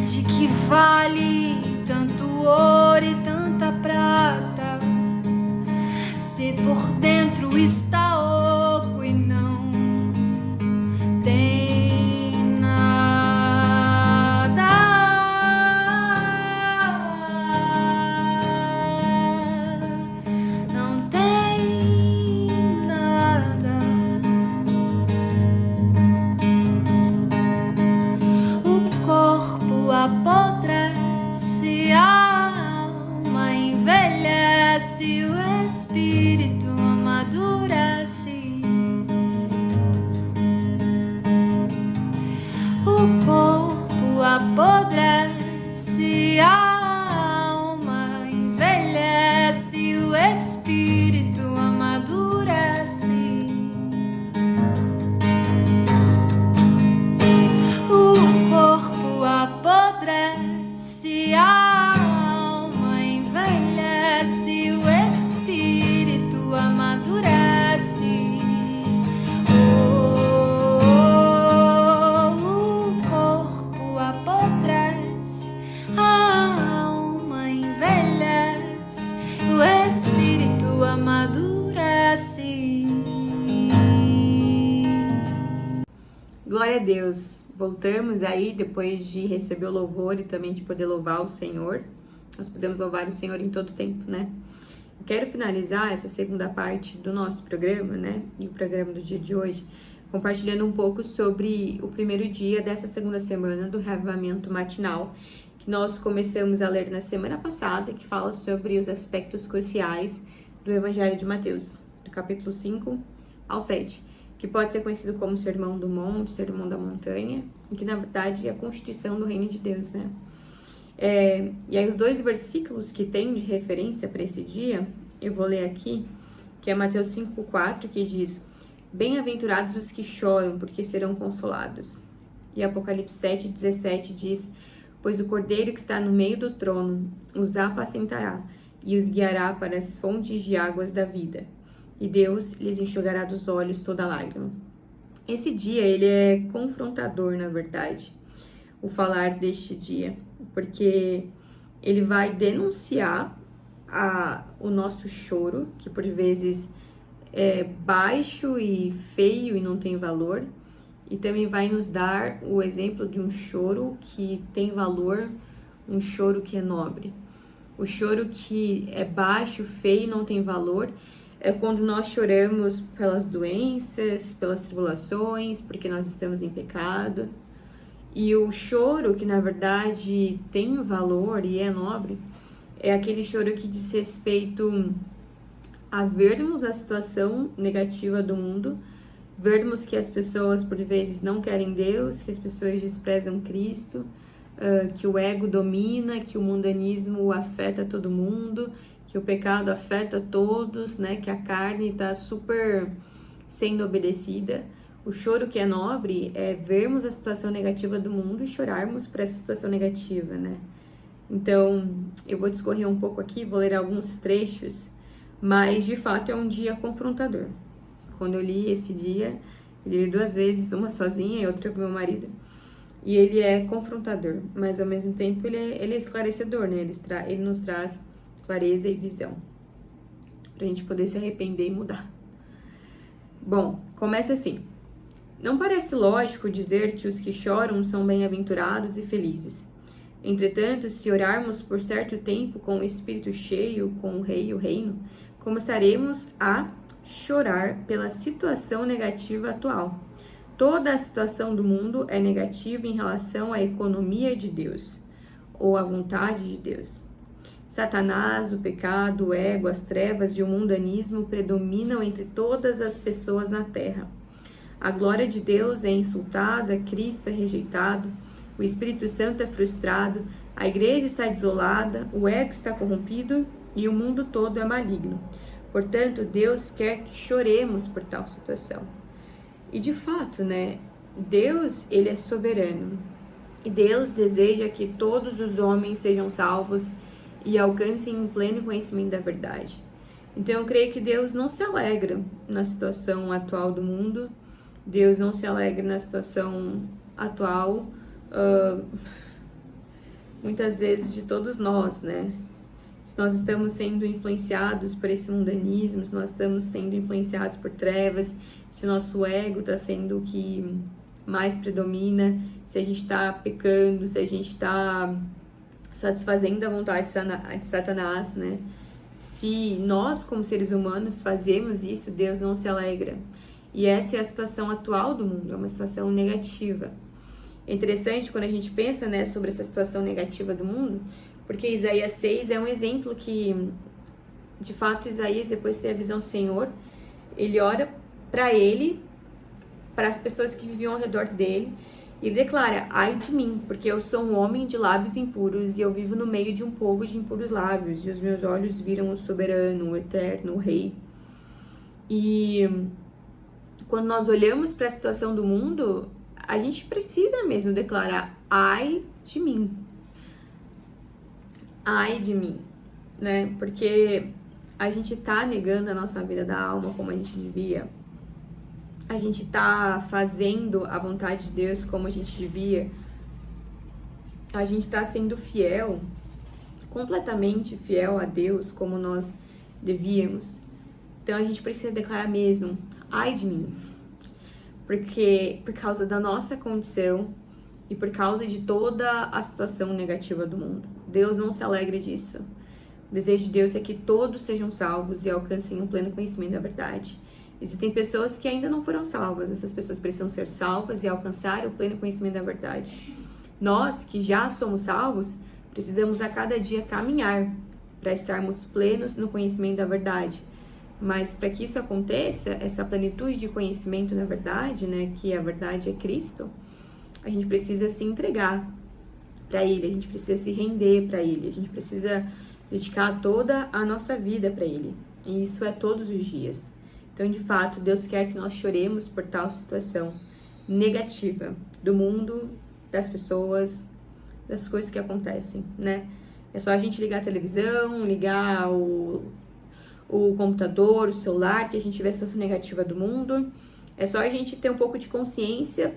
De que vale tanto ouro e tanta prata se por dentro está oco e não tem nada? Não tem nada. O corpo apodrece, a alma envelhece, o espírito amadurece. O corpo apodrece, a alma envelhece, o espírito amadurece. O corpo apodrece, a alma envelhece, o espírito amadurece. O espírito amadurece. Glória a Deus. Voltamos aí depois de receber o louvor e também de poder louvar o Senhor. Nós podemos louvar o Senhor em todo tempo, né? Eu quero finalizar essa segunda parte do nosso programa, né? E o programa do dia de hoje, compartilhando um pouco sobre o primeiro dia dessa segunda semana do Reavivamento Matinal, que nós começamos a ler na semana passada, que fala sobre os aspectos cruciais do Evangelho de Mateus, do capítulo 5 ao 7, que pode ser conhecido como Sermão do Monte, Sermão da Montanha, e que na verdade é a constituição do reino de Deus, né? E aí os dois versículos que tem de referência para esse dia, eu vou ler aqui, que é Mateus 5,4, que diz: Bem-aventurados os que choram, porque serão consolados. E Apocalipse 7,17 diz: pois o Cordeiro que está no meio do trono os apacentará e os guiará para as fontes de águas da vida, e Deus lhes enxugará dos olhos toda lágrima. Esse dia, ele é confrontador, na verdade, o falar deste dia, porque ele vai denunciar o nosso choro, que por vezes é baixo e feio e não tem valor, e também vai nos dar o exemplo de um choro que tem valor, um choro que é nobre. O choro que é baixo, feio e não tem valor é quando nós choramos pelas doenças, pelas tribulações, porque nós estamos em pecado. E o choro que, na verdade, tem valor e é nobre, é aquele choro que diz respeito a vermos a situação negativa do mundo, vermos que as pessoas, por vezes, não querem Deus, que as pessoas desprezam Cristo, que o ego domina, que o mundanismo afeta todo mundo, que o pecado afeta todos, né? Que a carne está super sendo obedecida. O choro que é nobre é vermos a situação negativa do mundo e chorarmos por essa situação negativa, né? Então, eu vou discorrer um pouco aqui, vou ler alguns trechos, mas de fato é um dia confrontador. Quando eu li esse dia, eu li 2 vezes, uma sozinha e outra com meu marido. E ele é confrontador, mas ao mesmo tempo ele é esclarecedor, né? Ele nos traz clareza e visão, pra gente poder se arrepender e mudar. Bom, começa assim. Não parece lógico dizer que os que choram são bem-aventurados e felizes. Entretanto, se orarmos por certo tempo com o espírito cheio, com o rei e o reino, começaremos a chorar pela situação negativa atual. Toda a situação do mundo é negativa em relação à economia de Deus, ou à vontade de Deus. Satanás, o pecado, o ego, as trevas e o mundanismo predominam entre todas as pessoas na terra. A glória de Deus é insultada, Cristo é rejeitado, o Espírito Santo é frustrado, a igreja está desolada, o ego está corrompido e o mundo todo é maligno. Portanto, Deus quer que choremos por tal situação. E de fato, né, Deus, ele é soberano. E Deus deseja que todos os homens sejam salvos e alcancem um pleno conhecimento da verdade. Então eu creio que Deus não se alegra na situação atual do mundo, Deus não se alegra na situação atual, muitas vezes de todos nós, né? Se nós estamos sendo influenciados por esse mundanismo, se nós estamos sendo influenciados por trevas, se o nosso ego está sendo o que mais predomina, se a gente está pecando, se a gente está satisfazendo a vontade de Satanás, né? Se nós, como seres humanos, fazemos isso, Deus não se alegra. E essa é a situação atual do mundo, é uma situação negativa. É interessante quando a gente pensa, né, sobre essa situação negativa do mundo, porque Isaías 6 é um exemplo que, de fato, Isaías, depois de ter a visão do Senhor, ele ora para ele, para as pessoas que viviam ao redor dele, e ele declara: ai de mim, porque eu sou um homem de lábios impuros, e eu vivo no meio de um povo de impuros lábios, e os meus olhos viram o soberano, o eterno, o rei. E quando nós olhamos para a situação do mundo, a gente precisa mesmo declarar: ai de mim. Ai de mim, né? Porque a gente tá negando a nossa vida da alma como a gente devia. A gente tá fazendo a vontade de Deus como a gente devia. A gente tá sendo fiel, completamente fiel a Deus como nós devíamos. Então a gente precisa declarar mesmo: ai de mim. Porque por causa da nossa condição e por causa de toda a situação negativa do mundo. Deus não se alegra disso. O desejo de Deus é que todos sejam salvos e alcancem um pleno conhecimento da verdade. Existem pessoas que ainda não foram salvas. Essas pessoas precisam ser salvas e alcançar o pleno conhecimento da verdade. Nós, que já somos salvos, precisamos a cada dia caminhar para estarmos plenos no conhecimento da verdade. Mas para que isso aconteça, essa plenitude de conhecimento na verdade, né, que a verdade é Cristo, a gente precisa se entregar para Ele, a gente precisa se render para Ele, a gente precisa dedicar toda a nossa vida para Ele. E isso é todos os dias. Então, de fato, Deus quer que nós choremos por tal situação negativa do mundo, das pessoas, das coisas que acontecem, né? É só a gente ligar a televisão, ligar o computador, o celular, que a gente vê a situação negativa do mundo. É só a gente ter um pouco de consciência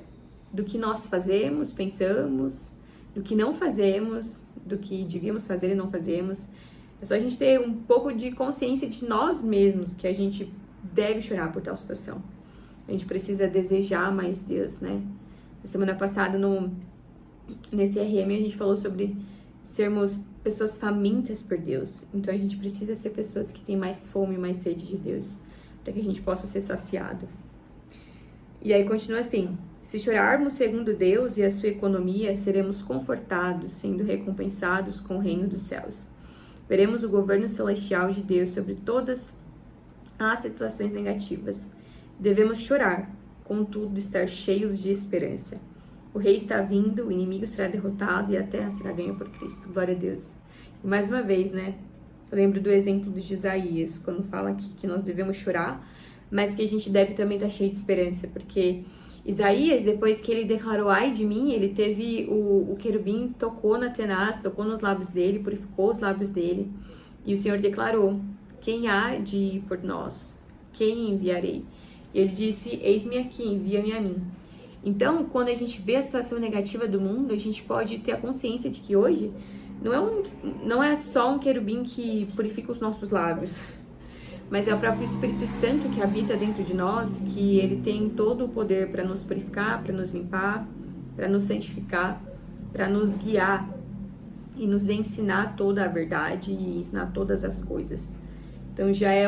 do que nós fazemos, pensamos, do que não fazemos, do que devíamos fazer e não fazemos. É só a gente ter um pouco de consciência de nós mesmos, que a gente deve chorar por tal situação. A gente precisa desejar mais Deus, né? Na semana passada, nesse RM, a gente falou sobre sermos pessoas famintas por Deus. Então, a gente precisa ser pessoas que têm mais fome, mais sede de Deus, para que a gente possa ser saciado. E aí, continua assim: se chorarmos segundo Deus e a sua economia, seremos confortados, sendo recompensados com o reino dos céus. Veremos o governo celestial de Deus sobre todas as situações negativas. Devemos chorar, contudo estar cheios de esperança. O rei está vindo, o inimigo será derrotado e a terra será ganha por Cristo. Glória a Deus. E mais uma vez, né? Eu lembro do exemplo de Isaías, quando fala que nós devemos chorar, mas que a gente deve também estar cheio de esperança, porque Isaías, depois que ele declarou ai de mim, ele teve o querubim, tocou na tenaz, tocou nos lábios dele, purificou os lábios dele, e o Senhor declarou: quem há de ir por nós? Quem enviarei? E ele disse: eis-me aqui, envia-me a mim. Então, quando a gente vê a situação negativa do mundo, a gente pode ter a consciência de que hoje não é só um querubim que purifica os nossos lábios, mas é o próprio Espírito Santo que habita dentro de nós, que ele tem todo o poder para nos purificar, para nos limpar, para nos santificar, para nos guiar e nos ensinar toda a verdade e ensinar todas as coisas. Então já é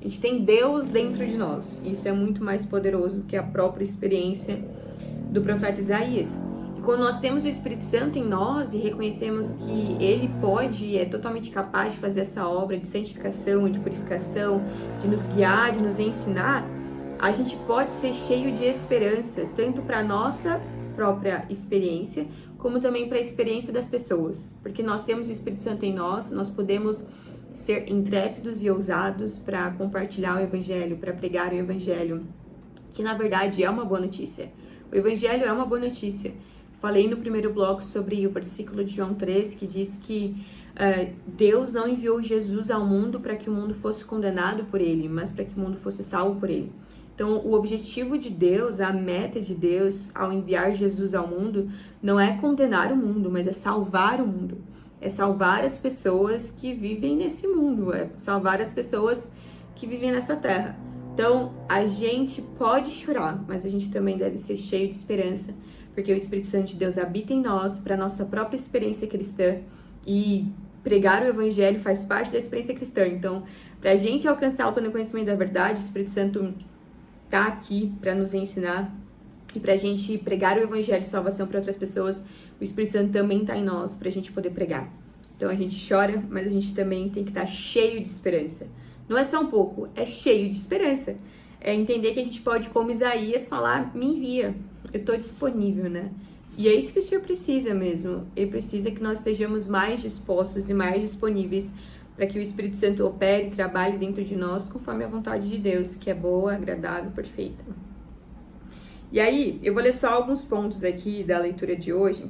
a gente tem Deus dentro de nós. Isso é muito mais poderoso que a própria experiência do profeta Isaías. E quando nós temos o Espírito Santo em nós e reconhecemos que ele pode e é totalmente capaz de fazer essa obra de santificação, de purificação, de nos guiar, de nos ensinar, a gente pode ser cheio de esperança, tanto para a nossa própria experiência, como também para a experiência das pessoas. Porque nós temos o Espírito Santo em nós, nós podemos ser intrépidos e ousados para compartilhar o Evangelho, para pregar o Evangelho, que na verdade é uma boa notícia. O Evangelho é uma boa notícia. Falei no primeiro bloco sobre o versículo de João 3, que diz que Deus não enviou Jesus ao mundo para que o mundo fosse condenado por ele, mas para que o mundo fosse salvo por ele. Então, o objetivo de Deus, a meta de Deus ao enviar Jesus ao mundo, não é condenar o mundo, mas é salvar o mundo. É salvar as pessoas que vivem nesse mundo, é salvar as pessoas que vivem nessa terra. Então, a gente pode chorar, mas a gente também deve ser cheio de esperança, porque o Espírito Santo de Deus habita em nós, para a nossa própria experiência cristã, e pregar o Evangelho faz parte da experiência cristã. Então, para a gente alcançar o pleno conhecimento da verdade, o Espírito Santo está aqui para nos ensinar, e para a gente pregar o Evangelho de salvação para outras pessoas, o Espírito Santo também está em nós para a gente poder pregar. Então a gente chora, mas a gente também tem que estar cheio de esperança. Não é só um pouco, é cheio de esperança. É entender que a gente pode, como Isaías, falar: me envia, eu estou disponível, né? E é isso que o Senhor precisa mesmo. Ele precisa que nós estejamos mais dispostos e mais disponíveis para que o Espírito Santo opere e trabalhe dentro de nós conforme a vontade de Deus, que é boa, agradável e perfeita. E aí, eu vou ler só alguns pontos aqui da leitura de hoje,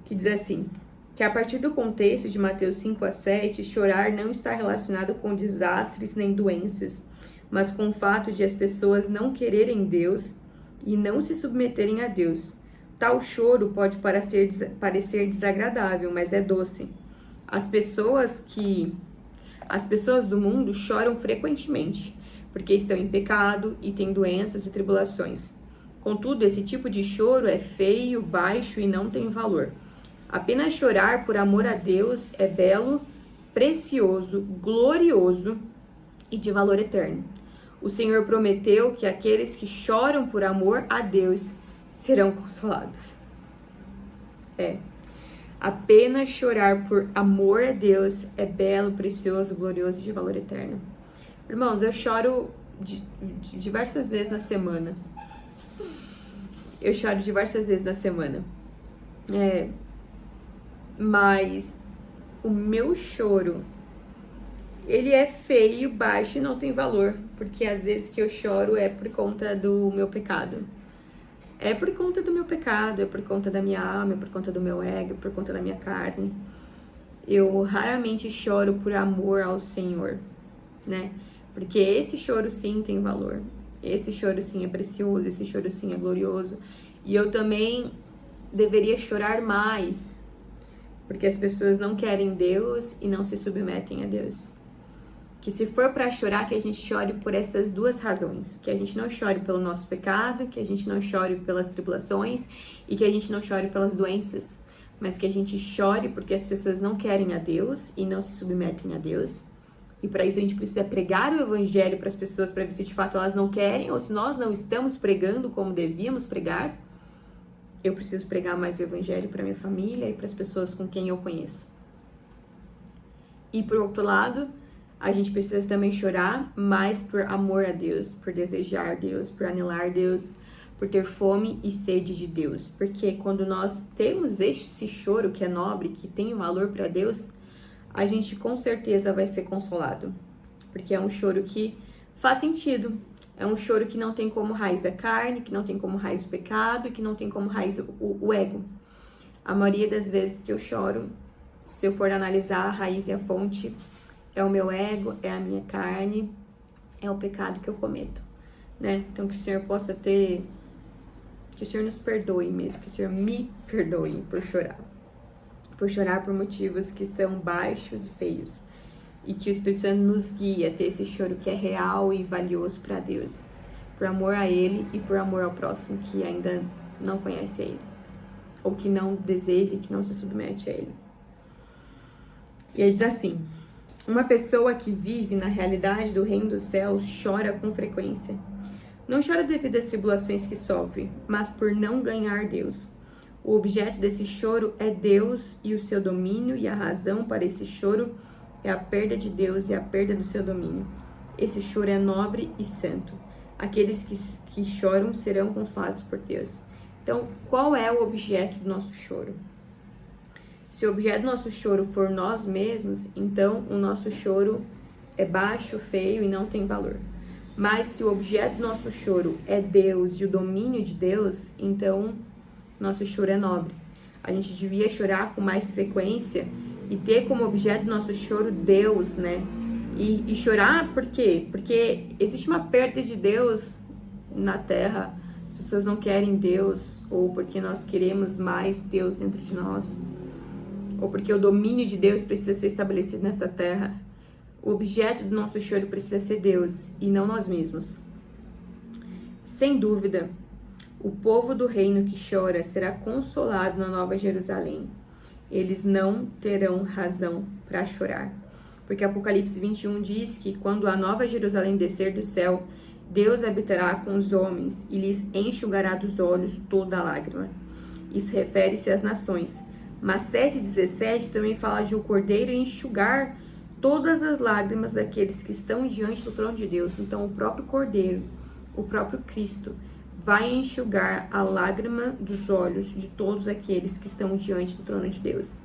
que diz assim: que a partir do contexto de Mateus 5-7, chorar não está relacionado com desastres nem doenças, mas com o fato de as pessoas não quererem Deus e não se submeterem a Deus. Tal choro pode parecer desagradável, mas é doce. As pessoas do mundo choram frequentemente, porque estão em pecado e têm doenças e tribulações. Contudo, esse tipo de choro é feio, baixo e não tem valor. Apenas chorar por amor a Deus é belo, precioso, glorioso e de valor eterno. O Senhor prometeu que aqueles que choram por amor a Deus serão consolados. Apenas chorar por amor a Deus é belo, precioso, glorioso e de valor eterno. Irmãos, eu choro diversas vezes na semana. Mas o meu choro, ele é feio, baixo e não tem valor, porque às vezes que eu choro é por conta do meu pecado. é por conta do meu pecado, é por conta da minha alma, é por conta do meu ego, é por conta da minha carne. Eu raramente choro por amor ao Senhor, né? Porque esse choro sim tem valor. Esse choro sim é precioso, esse choro sim é glorioso. E eu também deveria chorar mais, porque as pessoas não querem Deus e não se submetem a Deus. Que se for para chorar, que a gente chore por essas duas razões. Que a gente não chore pelo nosso pecado, que a gente não chore pelas tribulações e que a gente não chore pelas doenças. Mas que a gente chore porque as pessoas não querem a Deus e não se submetem a Deus. E para isso a gente precisa pregar o evangelho para as pessoas, para ver se de fato elas não querem ou se nós não estamos pregando como devíamos pregar. Eu preciso pregar mais o evangelho para minha família e para as pessoas com quem eu conheço. E por outro lado, a gente precisa também chorar mais por amor a Deus, por desejar Deus, por anelar Deus, por ter fome e sede de Deus. Porque quando nós temos esse choro que é nobre, que tem valor para Deus, a gente com certeza vai ser consolado. Porque é um choro que faz sentido. É um choro que não tem como raiz a carne, que não tem como raiz o pecado, que não tem como raiz o ego. A maioria das vezes que eu choro, se eu for analisar a raiz e a fonte, é o meu ego, é a minha carne, é o pecado que eu cometo, né? Então que o Senhor possa ter, que o Senhor nos perdoe mesmo, que o Senhor me perdoe por chorar por motivos que são baixos e feios, e que o Espírito Santo nos guie a ter esse choro que é real e valioso para Deus, por amor a Ele e por amor ao próximo que ainda não conhece Ele, ou que não deseja e que não se submete a Ele. E aí diz assim: uma pessoa que vive na realidade do reino dos céus chora com frequência. Não chora devido às tribulações que sofre, mas por não ganhar Deus. O objeto desse choro é Deus e o seu domínio, e a razão para esse choro é a perda de Deus e a perda do seu domínio. Esse choro é nobre e santo. Aqueles que choram serão consolados por Deus. Então, qual é o objeto do nosso choro? Se o objeto do nosso choro for nós mesmos, então o nosso choro é baixo, feio e não tem valor. Mas se o objeto do nosso choro é Deus e o domínio de Deus, então nosso choro é nobre. A gente devia chorar com mais frequência e ter como objeto do nosso choro Deus, né? E chorar por quê? Porque existe uma perda de Deus na terra. As pessoas não querem Deus, ou porque nós queremos mais Deus dentro de nós, ou porque o domínio de Deus precisa ser estabelecido nesta terra. O objeto do nosso choro precisa ser Deus e não nós mesmos. Sem dúvida, o povo do reino que chora será consolado na Nova Jerusalém. Eles não terão razão para chorar. Porque Apocalipse 21 diz que quando a Nova Jerusalém descer do céu, Deus habitará com os homens e lhes enxugará dos olhos toda lágrima. Isso refere-se às nações. Mas 7,17 também fala de o Cordeiro enxugar todas as lágrimas daqueles que estão diante do trono de Deus. Então o próprio Cordeiro, o próprio Cristo, vai enxugar a lágrima dos olhos de todos aqueles que estão diante do trono de Deus.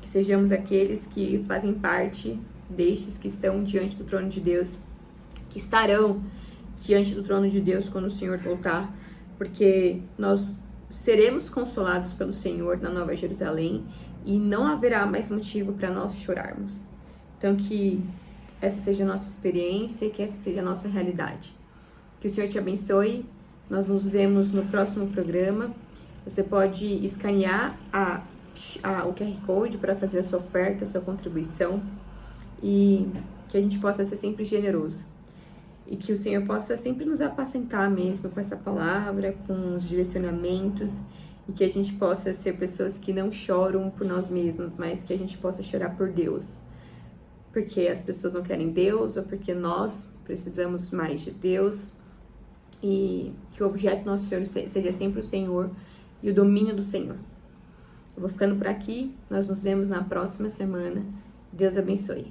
Que sejamos aqueles que fazem parte destes que estão diante do trono de Deus, que estarão diante do trono de Deus quando o Senhor voltar, porque nós seremos consolados pelo Senhor na Nova Jerusalém e não haverá mais motivo para nós chorarmos. Então que essa seja a nossa experiência, que essa seja a nossa realidade. Que o Senhor te abençoe. Nós nos vemos no próximo programa. Você pode escanear o QR Code para fazer a sua oferta, a sua contribuição, e que a gente possa ser sempre generoso. E que o Senhor possa sempre nos apacentar mesmo com essa palavra, com os direcionamentos, e que a gente possa ser pessoas que não choram por nós mesmos, mas que a gente possa chorar por Deus. Porque as pessoas não querem Deus, ou porque nós precisamos mais de Deus, e que o objeto do nosso choro seja sempre o Senhor e o domínio do Senhor. Eu vou ficando por aqui, nós nos vemos na próxima semana. Deus abençoe.